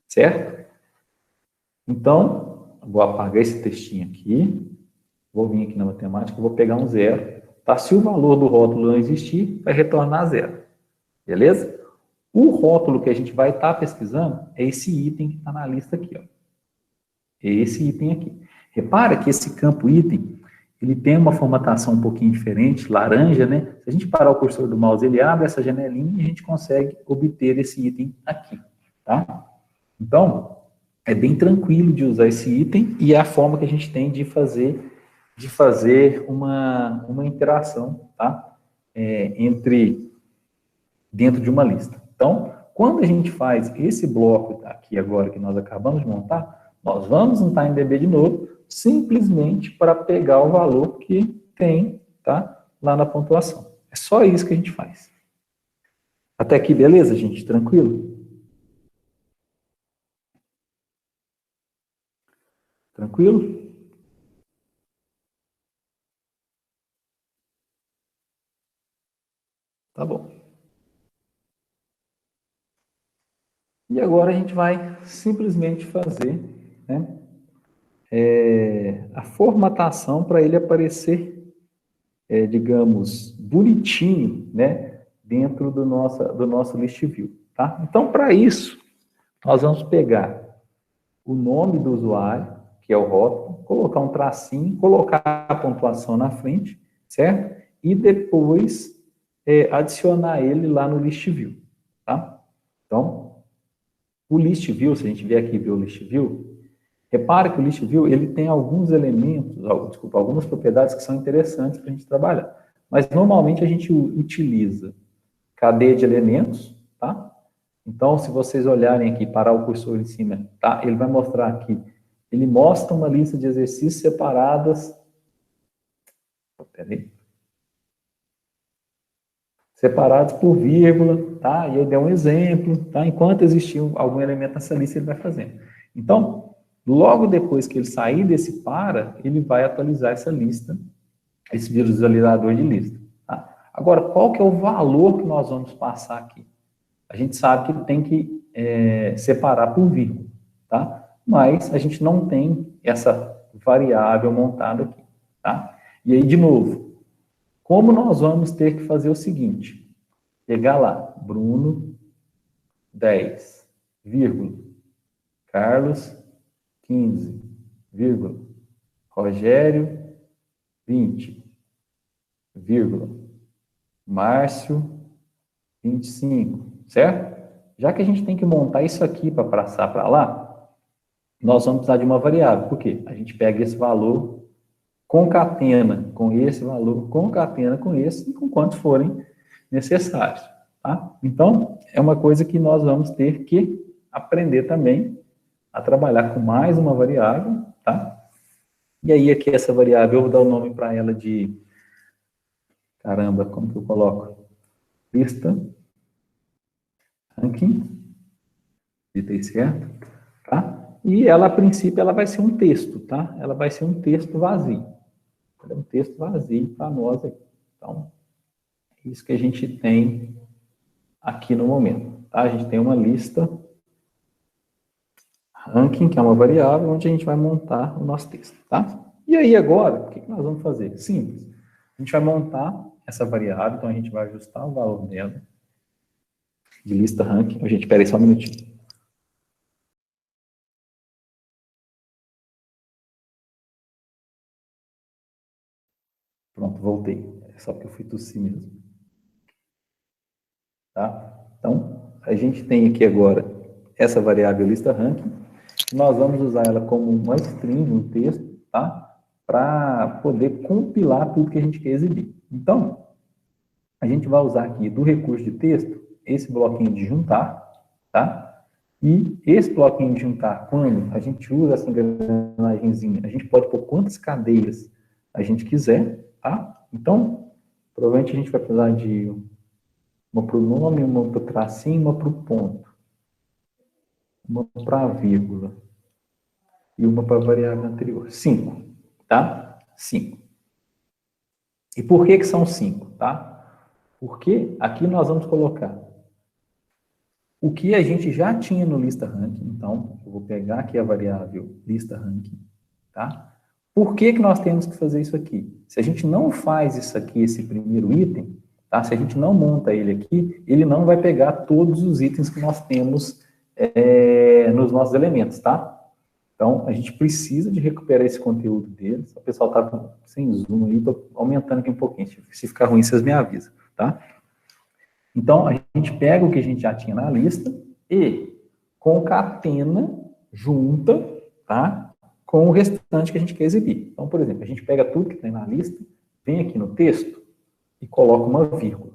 certo? Então, vou apagar esse textinho aqui, vou vir aqui na matemática, vou pegar um 0, tá? Se o valor do rótulo não existir, vai retornar 0, beleza? O rótulo que a gente vai estar pesquisando é esse item que está na lista aqui, ó. É esse item aqui. Repara que esse campo item, ele tem uma formatação um pouquinho diferente, laranja, né? Se a gente parar o cursor do mouse, ele abre essa janelinha e a gente consegue obter esse item aqui, tá? Então, é bem tranquilo de usar esse item e é a forma que a gente tem de fazer uma interação, tá? Dentro de uma lista. Então, quando a gente faz esse bloco aqui agora que nós acabamos de montar, nós vamos no TimeDB de novo, simplesmente para pegar o valor que tem, tá? Lá na pontuação. É só isso que a gente faz. Até aqui, beleza, gente? Tranquilo? Tranquilo? Tá bom. E agora a gente vai simplesmente fazer, né, a formatação para ele aparecer, digamos, bonitinho, né, dentro do nosso list view, tá? Então, para isso, nós vamos pegar o nome do usuário, que é o rótulo, colocar um tracinho, colocar a pontuação na frente, certo? E depois adicionar ele lá no list view, tá? Então, o list view, se a gente vier aqui ver o list view, repara que o list view, ele tem alguns elementos, algumas propriedades que são interessantes para a gente trabalhar. Mas, normalmente, a gente utiliza cadeia de elementos, tá? Então, se vocês olharem aqui, parar o cursor em cima, tá? Ele vai mostrar aqui, ele mostra uma lista de exercícios separadas, separados por vírgula, tá? E aí deu um exemplo, tá? Enquanto existir algum elemento nessa lista, ele vai fazendo. Então, logo depois que ele sair desse para, ele vai atualizar essa lista, esse visualizador de lista, tá? Agora, qual que é o valor que nós vamos passar aqui? A gente sabe que tem que separar por vírgula, tá? Mas a gente não tem essa variável montada aqui, tá? E aí, de novo, como nós vamos ter que fazer o seguinte, pegar lá, Bruno, 10, vírgula, Carlos, 15, vírgula, Rogério, 20, vírgula, Márcio, 25, certo? Já que a gente tem que montar isso aqui para passar para lá, nós vamos precisar de uma variável. Por quê? A gente pega esse valor, concatena com esse valor, concatena com esse, e com quantos forem necessários, tá? Então, é uma coisa que nós vamos ter que aprender também a trabalhar com mais uma variável, tá? E aí, aqui, essa variável, eu vou dar o nome para ela de... Caramba, como que eu coloco? Lista ranking, digitei certo, tá? E ela, a princípio, ela vai ser um texto, tá? Ela vai ser um texto vazio. É um texto vazio para nós aqui. Então, é isso que a gente tem aqui no momento, tá? A gente tem uma lista ranking, que é uma variável, onde a gente vai montar o nosso texto, tá? E aí, agora, o que nós vamos fazer? Simples. A gente vai montar essa variável, então a gente vai ajustar o valor dela, de lista ranking. Gente, espera aí só um minutinho. Pronto, voltei. É só porque eu fui tossir mesmo. Tá? Então, a gente tem aqui agora essa variável lista ranking. Nós vamos usar ela como uma string, um texto, tá? Para poder compilar tudo que a gente quer exibir. Então, a gente vai usar aqui do recurso de texto esse bloquinho de juntar, tá? E esse bloquinho de juntar, quando a gente usa essa engrenagemzinha, a gente pode pôr quantas cadeias a gente quiser, tá? Então, provavelmente a gente vai precisar de uma para o nome, uma para o tracinho, uma para o ponto, uma para a vírgula e uma para a variável anterior. 5, tá? 5. E por que são 5, tá? Porque aqui nós vamos colocar o que a gente já tinha no lista ranking. Então, eu vou pegar aqui a variável lista ranking, tá? Por que nós temos que fazer isso aqui? Se a gente não faz isso aqui, esse primeiro item, tá? Se a gente não monta ele aqui, ele não vai pegar todos os itens que nós temos nos nossos elementos, tá? Então, a gente precisa de recuperar esse conteúdo deles. O pessoal está sem zoom aí, estou aumentando aqui um pouquinho. Se ficar ruim, vocês me avisam, tá? Então, a gente pega o que a gente já tinha na lista e concatena, junta, tá? Com o restante que a gente quer exibir. Então, por exemplo, a gente pega tudo que tem na lista, vem aqui no texto e coloca uma vírgula.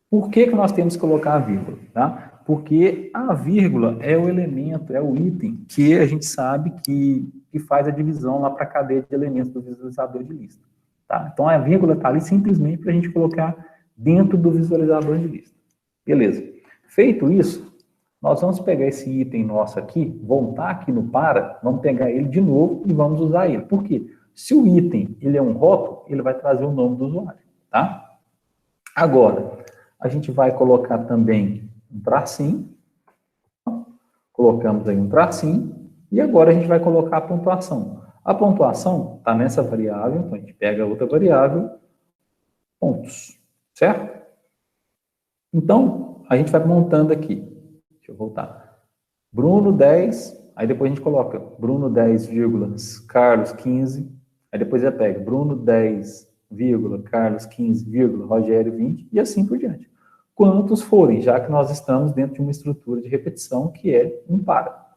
Por que que nós temos que colocar a vírgula, tá? Porque a vírgula é o elemento, é o item que a gente sabe que faz a divisão lá para a cadeia de elementos do visualizador de lista. Tá? Então, a vírgula está ali simplesmente para a gente colocar dentro do visualizador de lista. Beleza. Feito isso, nós vamos pegar esse item nosso aqui, voltar aqui no para, vamos pegar ele de novo e vamos usar ele. Por quê? Se o item ele é um rótulo, ele vai trazer o nome do usuário. Tá? Agora, a gente vai colocar também um tracinho, colocamos aí um tracinho, e agora a gente vai colocar a pontuação. A pontuação está nessa variável, então a gente pega outra variável, pontos, certo? Então, a gente vai montando aqui, deixa eu voltar, Bruno 10, aí depois a gente coloca Bruno 10, Carlos 15, aí depois já pega Bruno 10, Carlos 15, Rogério 20, e assim por diante. Quantos forem, já que nós estamos dentro de uma estrutura de repetição que é um para,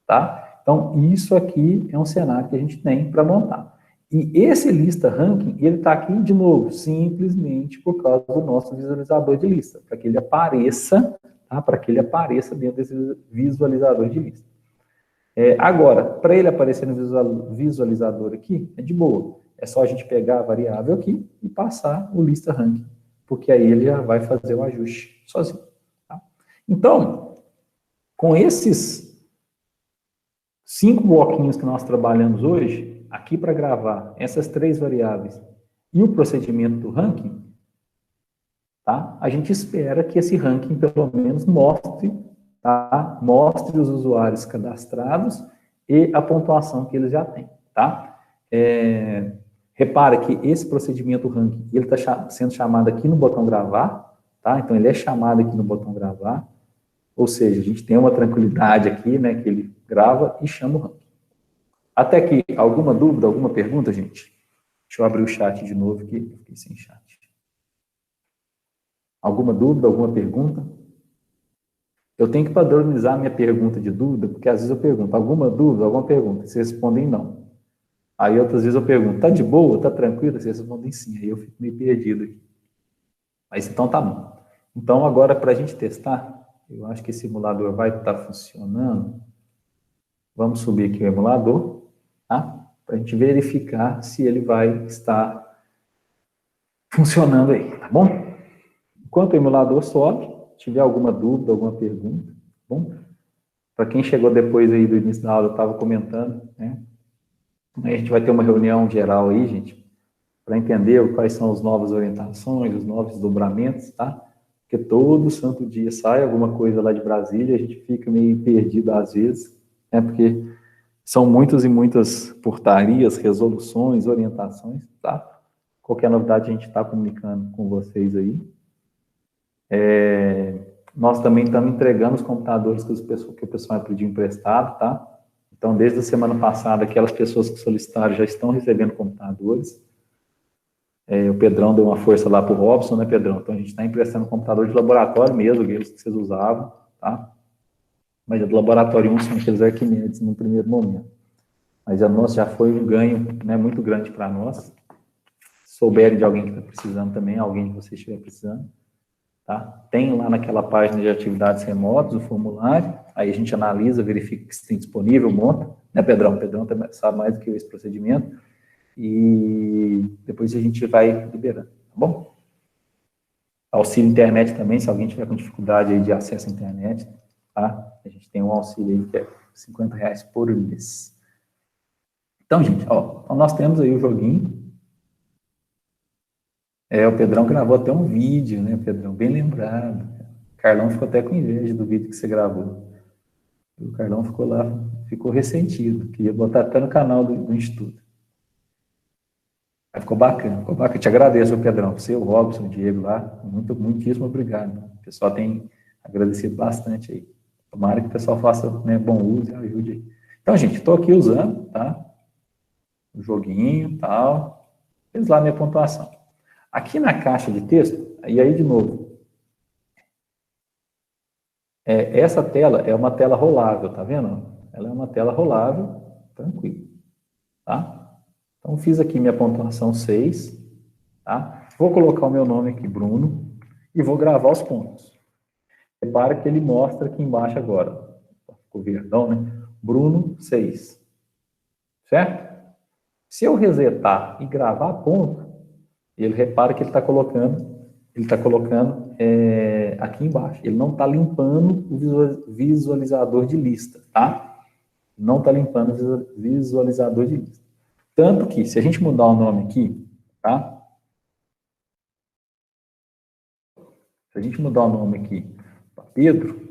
tá? Então, isso aqui é um cenário que a gente tem para montar. E esse lista ranking, ele está aqui de novo, simplesmente por causa do nosso visualizador de lista, para que ele apareça, tá? Para que ele apareça dentro desse visualizador de lista. Agora, para ele aparecer no visualizador aqui, é de boa. É só a gente pegar a variável aqui e passar o lista ranking, porque aí ele já vai fazer o ajuste sozinho. Tá? Então, com esses 5 bloquinhos que nós trabalhamos hoje, aqui para gravar essas 3 variáveis e o procedimento do ranking, tá? A gente espera que esse ranking, pelo menos, mostre os usuários cadastrados e a pontuação que eles já têm. Tá? Repara que esse procedimento ranking, ele está sendo chamado aqui no botão gravar, tá? Então, ele é chamado aqui no botão gravar, ou seja, a gente tem uma tranquilidade aqui, né, que ele grava e chama o ranking. Até aqui, alguma dúvida, alguma pergunta, gente? Deixa eu abrir o chat de novo aqui, fiquei sem chat. Alguma dúvida, alguma pergunta? Eu tenho que padronizar a minha pergunta de dúvida, porque às vezes eu pergunto, alguma dúvida, alguma pergunta? Vocês respondem não. Aí outras vezes eu pergunto, tá de boa, tá tranquilo? Vocês respondem sim, aí eu fico meio perdido aqui. Mas então tá bom. Então agora para a gente testar, eu acho que esse emulador vai estar funcionando. Vamos subir aqui o emulador, tá? Para a gente verificar se ele vai estar funcionando aí, tá bom? Enquanto o emulador sobe, se tiver alguma dúvida, alguma pergunta, tá bom? Para quem chegou depois aí do início da aula, eu estava comentando, né? Aí a gente vai ter uma reunião geral aí, gente, para entender quais são as novas orientações, os novos desdobramentos, tá? Porque todo santo dia sai alguma coisa lá de Brasília, a gente fica meio perdido às vezes, né? Porque são muitas e muitas portarias, resoluções, orientações, tá? Qualquer novidade a gente está comunicando com vocês aí. Nós também estamos entregando os computadores que o pessoal pediu emprestado, tá? Então, desde a semana passada, aquelas pessoas que solicitaram já estão recebendo computadores. O Pedrão deu uma força lá para o Robson, né, Pedrão? Então, a gente está emprestando computador de laboratório mesmo, aqueles que vocês usavam, tá? Mas do laboratório 1 são aqueles Arquimedes no primeiro momento. Mas a nossa já foi um ganho, né, muito grande para nós. Se souberem de alguém que está precisando também, alguém que vocês estiver precisando, tá? Tem lá naquela página de atividades remotas o formulário, aí a gente analisa, verifica que se tem disponível, monta, né, Pedrão? O Pedrão sabe mais do que eu esse procedimento, e depois a gente vai liberando, tá bom? Auxílio internet também, se alguém tiver com dificuldade aí de acesso à internet, tá? A gente tem um auxílio aí que é R$50 por mês. Então, gente, ó, então nós temos aí o joguinho. O Pedrão gravou até um vídeo, né, Pedrão? Bem lembrado. O Carlão ficou até com inveja do vídeo que você gravou. O Carlão ficou lá, ficou ressentido. Queria botar até no canal do Instituto. Mas ficou bacana, ficou bacana. Eu te agradeço, Pedrão. Você, o Robson, o Diego lá. Muitíssimo obrigado. O pessoal tem agradecido bastante aí. Tomara que o pessoal faça, né, bom uso e ajude aí. Então, gente, estou aqui usando, tá? O joguinho e tal. Fiz lá minha pontuação. Aqui na caixa de texto, e aí de novo, essa tela é uma tela rolável, tá vendo? Ela é uma tela rolável, tranquilo, tá? Então, fiz aqui minha pontuação 6, tá? Vou colocar o meu nome aqui, Bruno, e vou gravar os pontos. Repara que ele mostra aqui embaixo agora. Ficou verdão, né? Bruno, 6. Certo? Se eu resetar e gravar ponto, ele repara que ele está colocando aqui embaixo. Ele não está limpando o visualizador de lista, tá? Não está limpando o visualizador de lista. Tanto que, se a gente mudar o nome aqui, tá? Se a gente mudar o nome aqui para Pedro,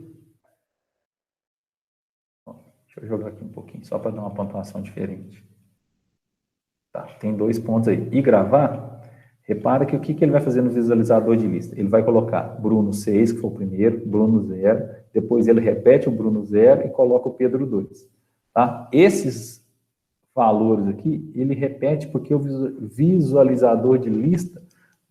deixa eu jogar aqui um pouquinho, só para dar uma pontuação diferente. Tá, tem 2 pontos aí. E gravar, repara que o que ele vai fazer no visualizador de lista? Ele vai colocar Bruno 6, que foi o primeiro, Bruno 0, depois ele repete o Bruno 0 e coloca o Pedro 2. Tá? Esses valores aqui, ele repete porque o visualizador de lista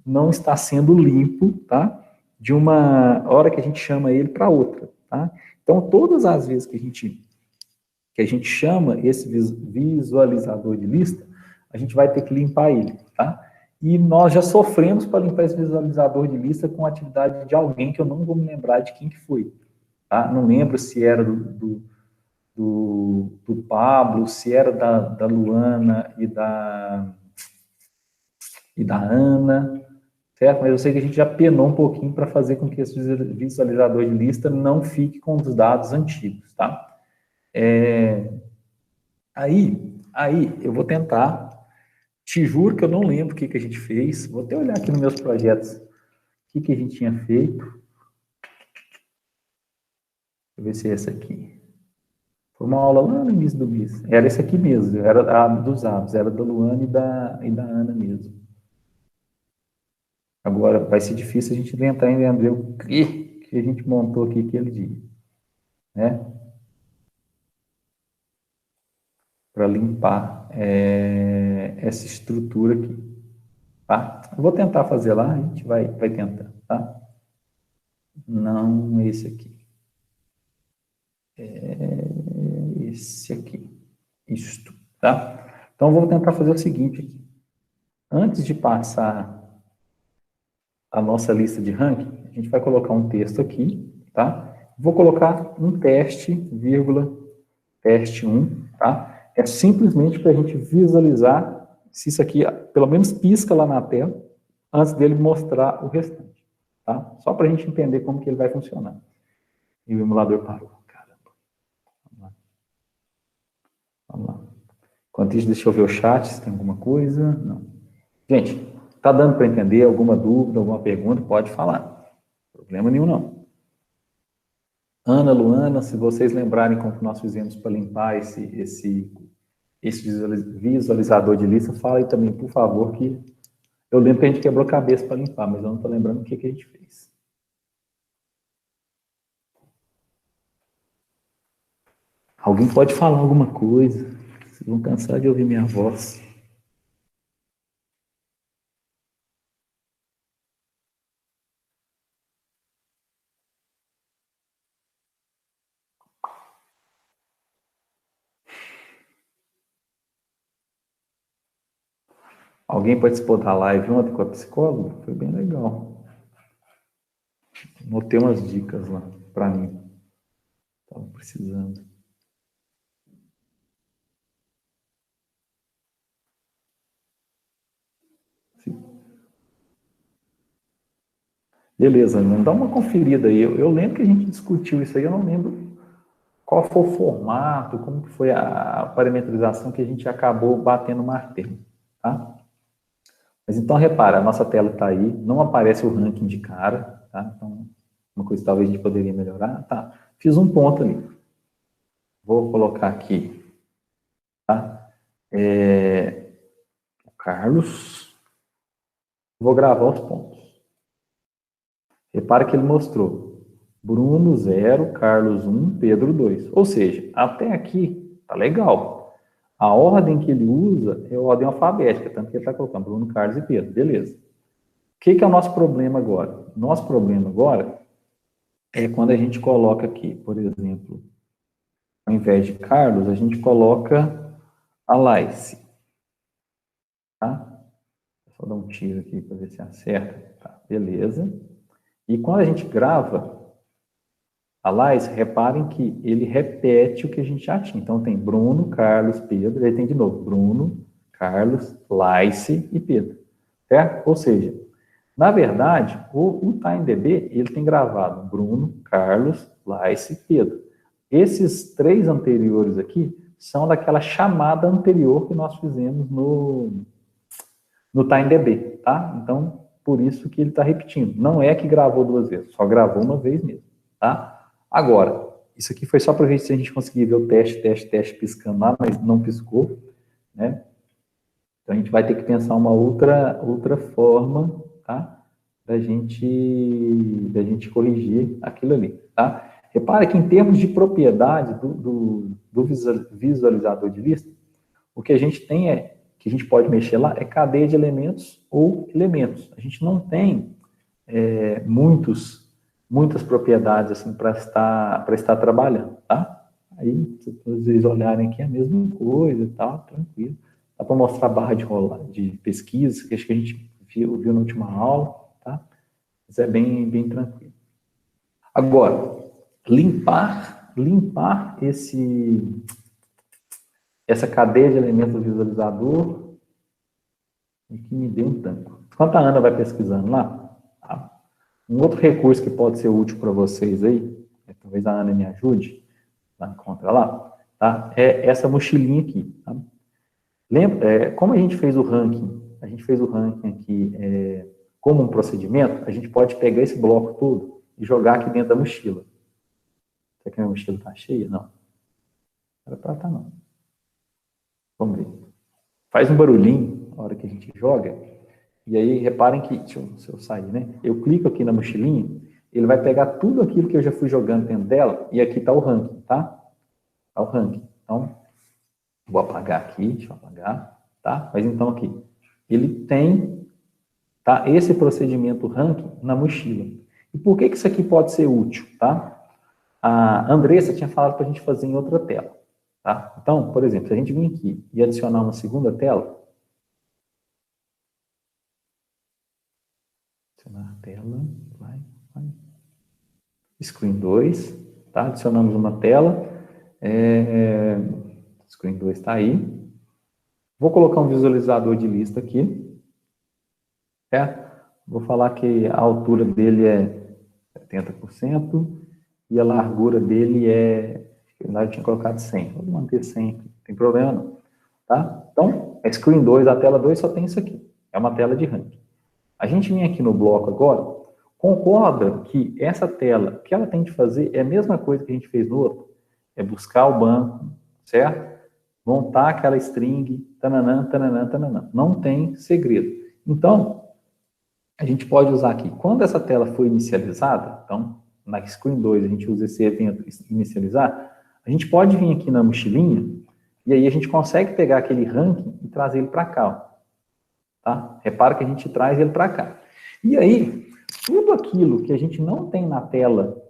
não está sendo limpo, tá? De uma hora que a gente chama ele para outra, tá? Então, todas as vezes que a gente chama esse visualizador de lista, a gente vai ter que limpar ele, tá? E nós já sofremos para limpar esse visualizador de lista com a atividade de alguém que eu não vou me lembrar de quem que foi, tá? Não lembro se era do Pablo, se era da Luana e da Ana, certo? Mas eu sei que a gente já penou um pouquinho para fazer com que esse visualizador de lista não fique com os dados antigos, tá? Aí eu vou tentar, te juro que eu não lembro o que a gente fez, vou até olhar aqui nos meus projetos o que a gente tinha feito. Deixa eu ver se é essa aqui. Foi uma aula lá no início do mês. Era esse aqui mesmo, era a dos atos, era da Luana e da Ana mesmo. Agora, vai ser difícil a gente tentar entender o que a gente montou aqui aquele dia, né? Para limpar essa estrutura aqui, tá? Eu vou tentar fazer lá, a gente vai tentar, tá? Não esse aqui. Esse aqui. Isto, tá? Então, eu vou tentar fazer o seguinte aqui. Antes de passar a nossa lista de ranking, a gente vai colocar um texto aqui, tá? Vou colocar um teste, vírgula, teste 1, tá? É simplesmente para a gente visualizar se isso aqui, pelo menos, pisca lá na tela, antes dele mostrar o restante, tá? Só para a gente entender como que ele vai funcionar. E o emulador parou. Caramba. Vamos lá. Enquanto isso, deixa eu ver o chat, se tem alguma coisa. Não. Gente, tá dando para entender? Alguma dúvida, alguma pergunta? Pode falar. Problema nenhum, não. Ana, Luana, se vocês lembrarem como nós fizemos para limpar esse visualizador de lista, fala aí também, por favor, que eu lembro que a gente quebrou a cabeça para limpar, mas eu não estou lembrando o que a gente fez. Alguém pode falar alguma coisa? Vocês vão cansar de ouvir minha voz. Alguém participou da live ontem com a psicóloga? Foi bem legal. Notei umas dicas lá para mim. Estava precisando. Sim. Beleza, Ana, dá uma conferida aí. Eu lembro que a gente discutiu isso aí, eu não lembro qual foi o formato, como que foi a parametrização que a gente acabou batendo o martelo, tá? Mas então, repara, a nossa tela está aí, não aparece o ranking de cara, tá? Então, uma coisa que talvez a gente poderia melhorar, tá? Fiz um ponto ali. Vou colocar aqui, tá? O Carlos. Vou gravar os pontos. Repara que ele mostrou Bruno 0, Carlos 1, Pedro 2. Ou seja, até aqui tá legal. A ordem que ele usa é a ordem alfabética, tanto que ele está colocando Bruno, Carlos e Pedro, beleza. O que é o nosso problema agora? Nosso problema agora é quando a gente coloca aqui, por exemplo, ao invés de Carlos, a gente coloca a Laice. Tá? Só dar um tiro aqui para ver se acerta. Tá, beleza. E quando a gente grava a Laice, reparem que ele repete o que a gente já tinha. Então tem Bruno, Carlos, Pedro, aí tem de novo Bruno, Carlos, Laice e Pedro. Certo? Ou seja, na verdade, o TimeDB, ele tem gravado Bruno, Carlos, Laice e Pedro. Esses 3 anteriores aqui são daquela chamada anterior que nós fizemos no TimeDB, tá? Então, por isso que ele está repetindo. Não é que gravou 2 vezes, só gravou uma vez mesmo, tá? Agora, isso aqui foi só para ver se a gente conseguia ver o teste piscando lá, mas não piscou, né? Então, a gente vai ter que pensar uma outra forma, tá? Da gente corrigir aquilo ali, tá? Repara que em termos de propriedade do visualizador de lista, o que a gente tem que a gente pode mexer lá é cadeia de elementos ou elementos. A gente não tem muitas propriedades assim para estar trabalhando, tá? Aí, se vocês olharem aqui, é a mesma coisa e tal, tranquilo. Dá para mostrar a barra de pesquisa, que acho que a gente viu na última aula, tá? Mas é bem tranquilo. Agora, limpar essa cadeia de elementos do visualizador e que me deu um tanto. Enquanto a Ana vai pesquisando lá, tá? Um outro recurso que pode ser útil para vocês aí, talvez a Ana me ajude, lá encontra lá, tá? É essa mochilinha aqui, tá? Lembra, como a gente fez o ranking aqui como um procedimento, a gente pode pegar esse bloco todo e jogar aqui dentro da mochila. Será que a minha mochila está cheia? Não. Não era para estar, não. Vamos ver. Faz um barulhinho na hora que a gente joga. E aí, reparem que, deixa eu sair, né? Eu clico aqui na mochilinha, ele vai pegar tudo aquilo que eu já fui jogando dentro dela, e aqui está o ranking, tá? Está o ranking. Então, vou apagar aqui, deixa eu apagar, tá? Mas então aqui, ele tem, tá? Esse procedimento ranking na mochila. E por que isso aqui pode ser útil, tá? A Andressa tinha falado para a gente fazer em outra tela, tá? Então, por exemplo, se a gente vir aqui e adicionar uma segunda tela, adicionar a tela, vai. Screen 2, tá? Adicionamos uma tela, Screen 2 está aí. Vou colocar um visualizador de lista aqui, certo? Vou falar que a altura dele é 70%, e a largura dele lá eu tinha colocado 100. Vou manter 100, não tem problema não. Tá? Então, a Screen 2, a tela 2 só tem isso aqui. É uma tela de ranking. A gente vem aqui no bloco agora, concorda que essa tela, o que ela tem de fazer é a mesma coisa que a gente fez no outro. É buscar o banco, certo? Montar aquela string, tananã. Não tem segredo. Então, a gente pode usar aqui. Quando essa tela for inicializada, então, na Screen 2 a gente usa esse evento inicializar, a gente pode vir aqui na mochilinha e aí a gente consegue pegar aquele ranking e trazer ele para cá, ó. Tá? Repara que a gente traz ele para cá. E aí, tudo aquilo que a gente não tem na tela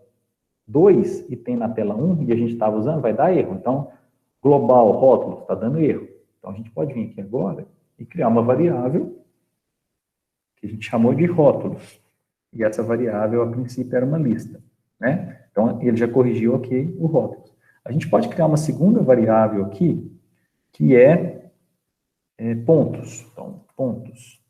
2 e tem na tela 1 e a gente estava usando, vai dar erro. Então, global, rótulo, está dando erro. Então, a gente pode vir aqui agora e criar uma variável que a gente chamou de rótulos. E essa variável, a princípio, era uma lista, né? Então, ele já corrigiu aqui o rótulos. A gente pode criar uma segunda variável aqui, que é pontos. Então, pontos.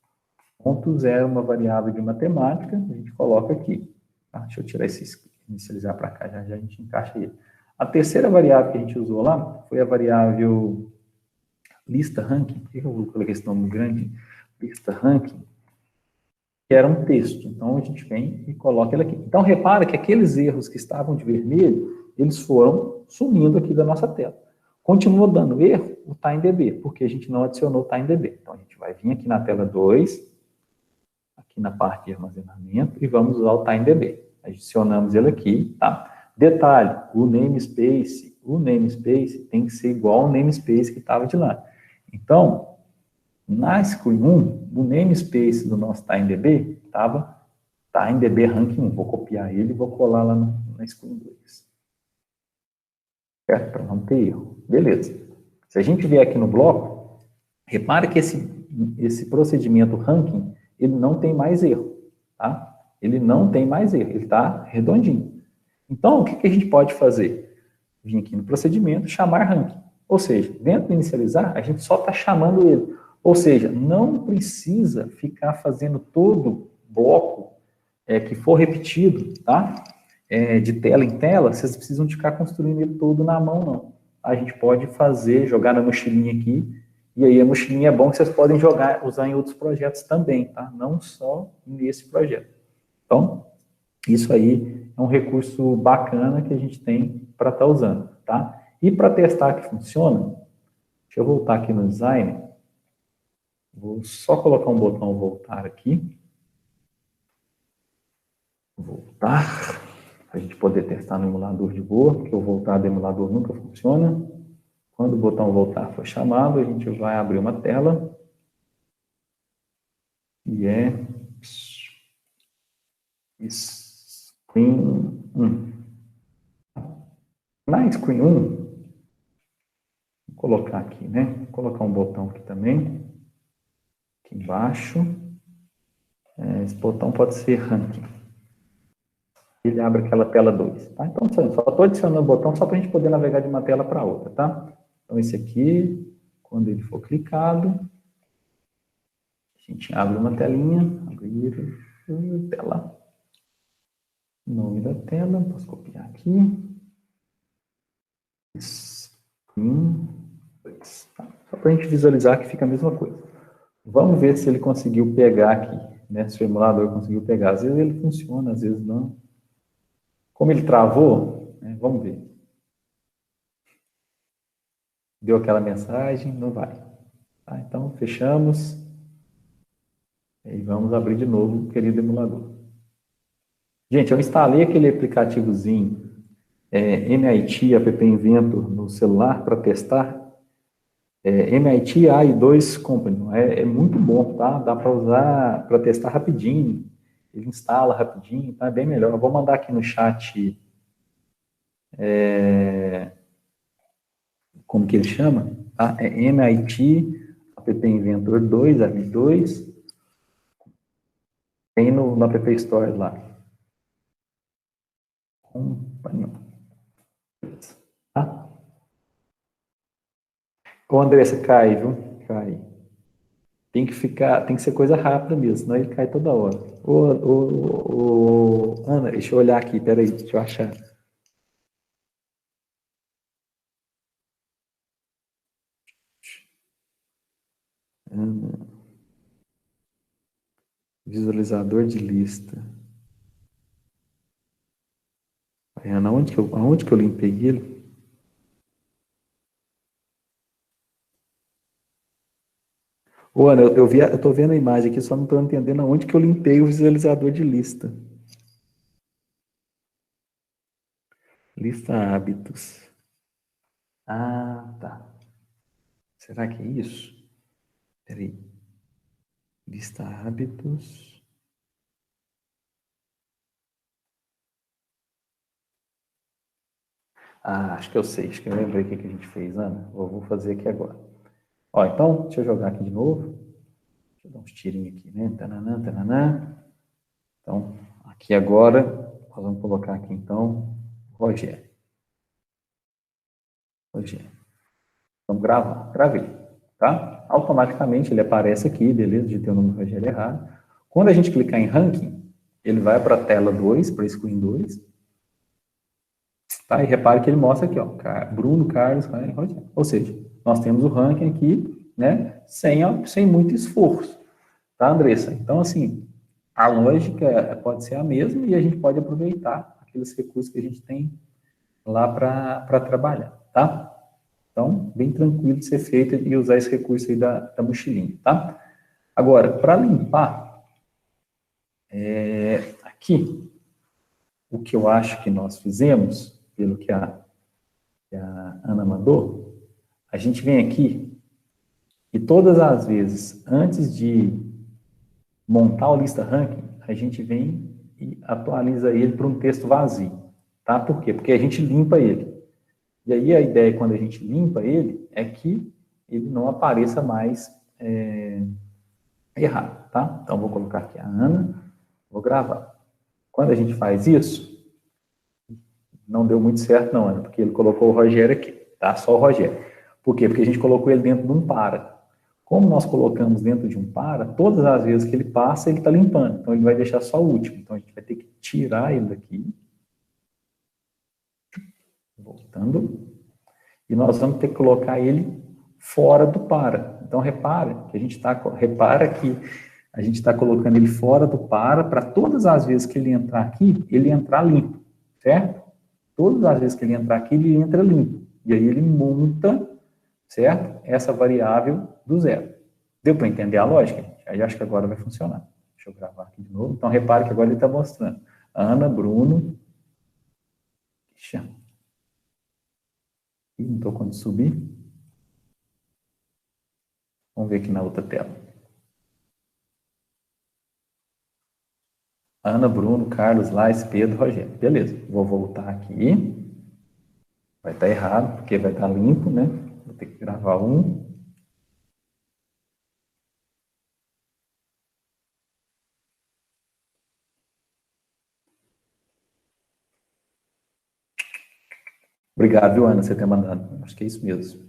Pontos é uma variável de matemática, a gente coloca aqui. Tá? Deixa eu tirar esse inicializar para cá, já a gente encaixa ele. A terceira variável que a gente usou lá foi a variável lista ranking. Por que eu coloquei esse nome grande? Lista ranking. Que era um texto. Então, a gente vem e coloca ele aqui. Então, repara que aqueles erros que estavam de vermelho, eles foram sumindo aqui da nossa tela. Continua dando erro o TimeDB, porque a gente não adicionou o TimeDB. Então, a gente vai vir aqui na tela 2, aqui na parte de armazenamento, e vamos usar o TimeDB. Adicionamos ele aqui, tá? Detalhe, o namespace, o namespace tem que ser igual ao namespace que estava de lá. Então, na Screen 1, o namespace do nosso TimeDB estava TimeDB Rank 1. Vou copiar ele e vou colar lá na Screen 2. Certo? Para não ter erro. Beleza. Se a gente vier aqui no bloco, repara que esse procedimento ranking, ele não tem mais erro. Tá? Ele não tem mais erro. Ele está redondinho. Então, o que a gente pode fazer? Vir aqui no procedimento, chamar ranking. Ou seja, dentro do inicializar, a gente só está chamando ele. Ou seja, não precisa ficar fazendo todo bloco que for repetido, tá? De tela em tela, vocês precisam de ficar construindo ele todo na mão, não. A gente pode fazer, jogar na mochilinha aqui, e aí a mochilinha é bom que vocês podem usar em outros projetos também, tá? Não só nesse projeto. Então, isso aí é um recurso bacana que a gente tem para estar usando, tá? E para testar que funciona, deixa eu voltar aqui no design, vou só colocar um botão voltar aqui, voltar, para a gente poder testar no emulador de boa, porque o voltar do emulador nunca funciona. Quando o botão voltar for chamado, a gente vai abrir uma tela, e é Screen 1. Na Screen 1, vou colocar aqui, né? Vou colocar um botão aqui também, aqui embaixo. Esse botão pode ser ranking. Ele abre aquela tela 2, tá? Então, só estou adicionando o botão só para a gente poder navegar de uma tela para outra, tá? Então, esse aqui, quando ele for clicado, a gente abre uma telinha, abrir tela. Nome da tela, posso copiar aqui. Screen 2, tá? Só para a gente visualizar que fica a mesma coisa. Vamos ver se ele conseguiu pegar aqui, né? Se o emulador conseguiu pegar. Às vezes ele funciona, às vezes não. Como ele travou, né? Vamos ver. Deu aquela mensagem, não vai. Tá? Então, fechamos. E vamos abrir de novo o querido emulador. Gente, eu instalei aquele aplicativozinho MIT App Inventor no celular para testar. MIT AI2 Company. É muito bom, tá? Dá para usar para testar rapidinho. Ele instala rapidinho, tá? É bem melhor. Eu vou mandar aqui no chat como que ele chama? Tá? É MIT App Inventor 2, AI2. Tem no App Store lá. Companion. Tá? Ô, Andressa, cai, viu? Cai. Tem que ser coisa rápida mesmo, senão ele cai toda hora. Ana, deixa eu olhar aqui, peraí, deixa eu achar. Visualizador de lista. Ana, aonde que eu limpei ele? Ô, Ana, eu tô vendo a imagem aqui, só não estou entendendo aonde que eu limpei o visualizador de lista. Lista hábitos. Ah, tá. Será que é isso? Peraí. Lista hábitos. Ah, acho que eu sei, acho que eu lembrei o que a gente fez, Ana. Vou fazer aqui agora. Ó, então, deixa eu jogar aqui de novo. Deixa eu dar uns tirinhos aqui, né? Tananã, tananã. Então, aqui agora, nós vamos colocar aqui, então, Rogério. Vamos gravar. Gravei, tá? Automaticamente ele aparece aqui, beleza? De ter o nome do Rogério errado. Quando a gente clicar em ranking, ele vai para a tela 2, para a screen 2. Tá? E repare que ele mostra aqui, ó, Bruno, Carlos, Rogério. Ou seja, nós temos o ranking aqui, né? Sem muito esforço. Tá, Andressa? Então, assim, a lógica pode ser a mesma e a gente pode aproveitar aqueles recursos que a gente tem lá para trabalhar, tá? Então, bem tranquilo de ser feito e usar esse recurso aí da mochilinha, tá? Agora, para limpar, aqui, o que eu acho que nós fizemos, pelo que a que a Ana mandou, a gente vem aqui e todas as vezes, antes de montar o lista ranking, a gente vem e atualiza ele para um texto vazio, tá? Por quê? Porque a gente limpa ele. E aí a ideia, quando a gente limpa ele, é que ele não apareça mais errado, tá? Então, vou colocar aqui a Ana, vou gravar. Quando a gente faz isso, não deu muito certo não, Ana, porque ele colocou o Rogério aqui, tá? Só o Rogério. Por quê? Porque a gente colocou ele dentro de um para. Como nós colocamos dentro de um para, todas as vezes que ele passa, ele está limpando. Então, ele vai deixar só o último. Então, a gente vai ter que tirar ele daqui. Voltando. E nós vamos ter que colocar ele fora do para. Então, repara que a gente está colocando ele fora do para todas as vezes que ele entrar aqui, ele entrar limpo, certo? Todas as vezes que ele entrar aqui, ele entra limpo. E aí ele monta, certo? Essa variável do zero. Deu para entender a lógica? Aí acho que agora vai funcionar. Deixa eu gravar aqui de novo. Então, repare que agora ele está mostrando. Ana, Bruno. Ixi. Não estou quando subir. Vamos ver aqui na outra tela. Ana, Bruno, Carlos, Lais, Pedro, Rogério. Beleza. Vou voltar aqui. Vai estar errado, porque vai estar limpo, né? Vou ter que gravar um. Obrigado, viu, Ana, você ter mandado. Acho que é isso mesmo.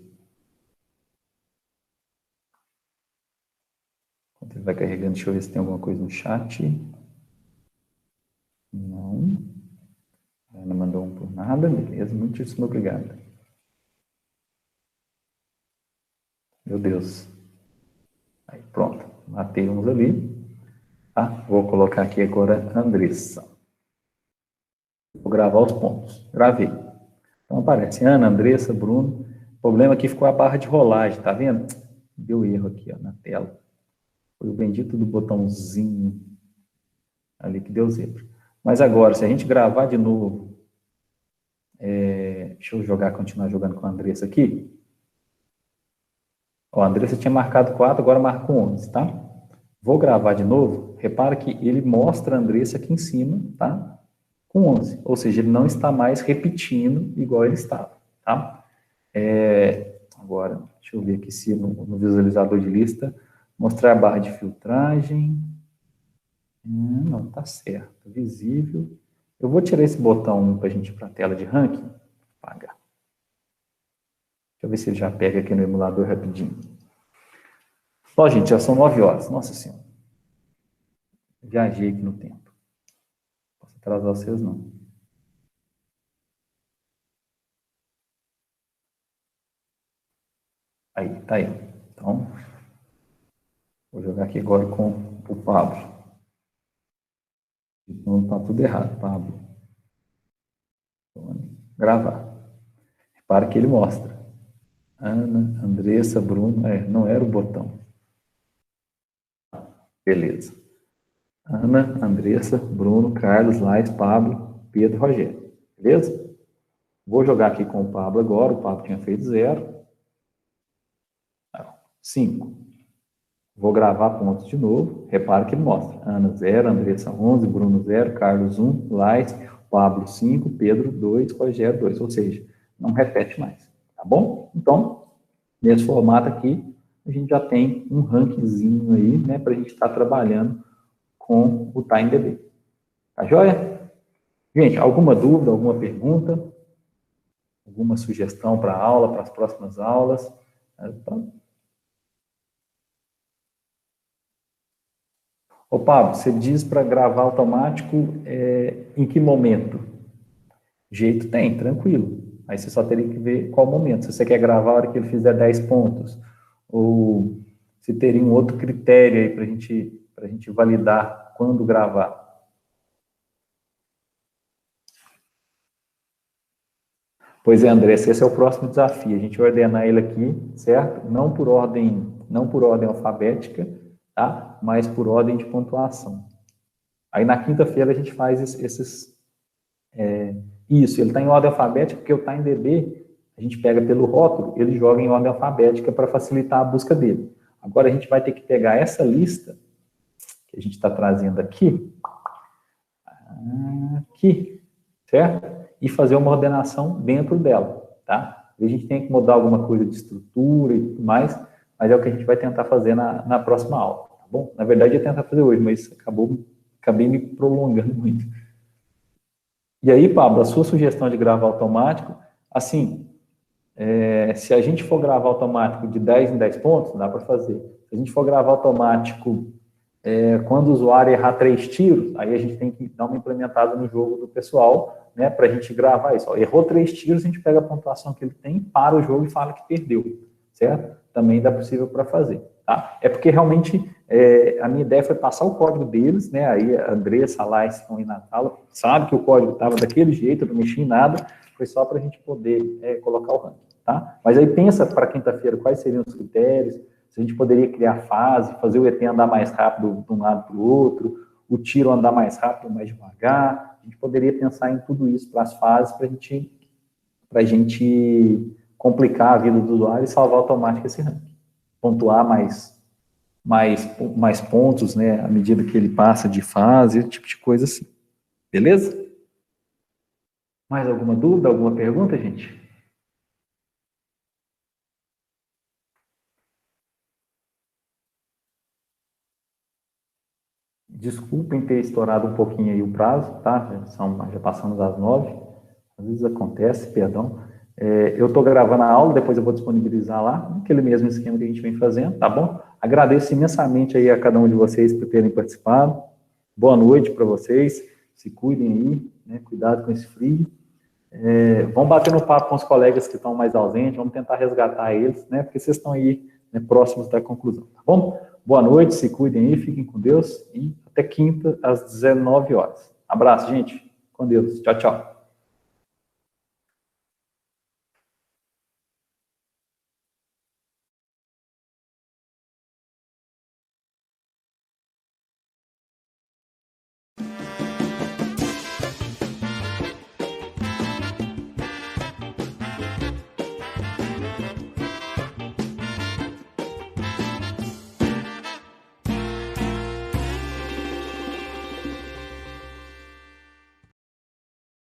Enquanto ele vai carregando, deixa eu ver se tem alguma coisa no chat. Não. A Ana mandou um por nada, beleza. Muitíssimo obrigado. Meu Deus. Aí, pronto. Matei uns ali. Tá? Vou colocar aqui agora a Andressa. Vou gravar os pontos. Gravei. Então aparece Ana, Andressa, Bruno. O problema aqui ficou a barra de rolagem, tá vendo? Deu erro aqui, ó, na tela. Foi o bendito do botãozinho ali que deu zebra. Mas agora, se a gente gravar de novo, deixa eu continuar jogando com a Andressa aqui. Ó, a Andressa tinha marcado 4, agora marcou 11, tá? Vou gravar de novo. Repara que ele mostra a Andressa aqui em cima, tá? Com 11. Ou seja, ele não está mais repetindo igual ele estava, tá? Agora, deixa eu ver aqui se no visualizador de lista mostrar a barra de filtragem. Não, tá certo. Visível. Eu vou tirar esse botão para a gente ir para a tela de ranking. Apagar. Deixa eu ver se ele já pega aqui no emulador rapidinho. Ó, gente, já são 9 horas. Nossa Senhora. Viajei aqui no tempo. Não posso atrasar vocês, não. Aí, tá aí. Então, vou jogar aqui agora com o Pablo. Então, tá tudo errado, Pablo. Então, gravar. Repara que ele mostra. Ana, Andressa, Bruno. Não era o botão. Beleza. Ana, Andressa, Bruno, Carlos, Lais, Pablo, Pedro, Rogério. Beleza? Vou jogar aqui com o Pablo agora. O Pablo tinha feito 0. 5. Vou gravar pontos de novo. Repara que ele mostra. Ana 0, Andressa 11, Bruno 0, Carlos 1, Lais, Pablo 5, Pedro 2, Rogério 2. Ou seja, não repete mais. Tá bom? Então, nesse formato aqui, a gente já tem um rankingzinho aí, né, para a gente estar trabalhando com o TimeDB. Tá joia? Gente, alguma dúvida, alguma pergunta? Alguma sugestão para a aula, para as próximas aulas? Ô, Pablo, você diz para gravar automático em que momento? Jeito tem, tranquilo. Aí você só teria que ver qual momento. Se você quer gravar a hora que ele fizer 10 pontos, ou se teria um outro critério aí para a gente validar quando gravar. Pois é, André, esse é o próximo desafio. A gente vai ordenar ele aqui, certo? Não por ordem alfabética, tá? Mas por ordem de pontuação. Aí na quinta-feira a gente faz esses... Isso, ele está em ordem alfabética porque o TimeDB, a gente pega pelo rótulo, ele joga em ordem alfabética para facilitar a busca dele. Agora a gente vai ter que pegar essa lista que a gente está trazendo aqui, certo? E fazer uma ordenação dentro dela, tá? A gente tem que mudar alguma coisa de estrutura e tudo mais, mas é o que a gente vai tentar fazer na próxima aula, tá bom? Na verdade, eu ia tentar fazer hoje, mas acabei me prolongando muito. E aí, Pablo, a sua sugestão de gravar automático, assim, se a gente for gravar automático de 10 em 10 pontos, dá para fazer. Se a gente for gravar automático quando o usuário errar 3 tiros, aí a gente tem que dar uma implementada no jogo do pessoal, né, para a gente gravar isso. Ó, errou 3 tiros, a gente pega a pontuação que ele tem, para o jogo e fala que perdeu, certo? Também dá possível para fazer, tá? É porque realmente a minha ideia foi passar o código deles, né? Aí a Andressa, a Laís estão aí na sala, sabe que o código estava daquele jeito, eu não mexi em nada, foi só para a gente poder colocar o ranking, tá? Mas aí pensa para quinta-feira quais seriam os critérios, se a gente poderia criar fase, fazer o ET andar mais rápido de um lado para o outro, o tiro andar mais rápido ou mais devagar, a gente poderia pensar em tudo isso para as fases, para a gente complicar a vida do usuário e salvar automático esse ranking. Pontuar mais pontos, né, à medida que ele passa de fase, esse tipo de coisa assim. Beleza? Mais alguma dúvida, alguma pergunta, gente? Desculpem ter estourado um pouquinho aí o prazo, tá? Já passamos das 9. Às vezes acontece, perdão. Eu estou gravando a aula, depois eu vou disponibilizar lá, aquele mesmo esquema que a gente vem fazendo, tá bom? Agradeço imensamente aí a cada um de vocês por terem participado. Boa noite para vocês. Se cuidem aí, né? Cuidado com esse frio. Vamos bater no papo com os colegas que estão mais ausentes, vamos tentar resgatar eles, né? Porque vocês estão aí, né, próximos da conclusão, tá bom? Boa noite, se cuidem aí, fiquem com Deus e até quinta às 19 horas. Abraço, gente. Com Deus. Tchau, tchau.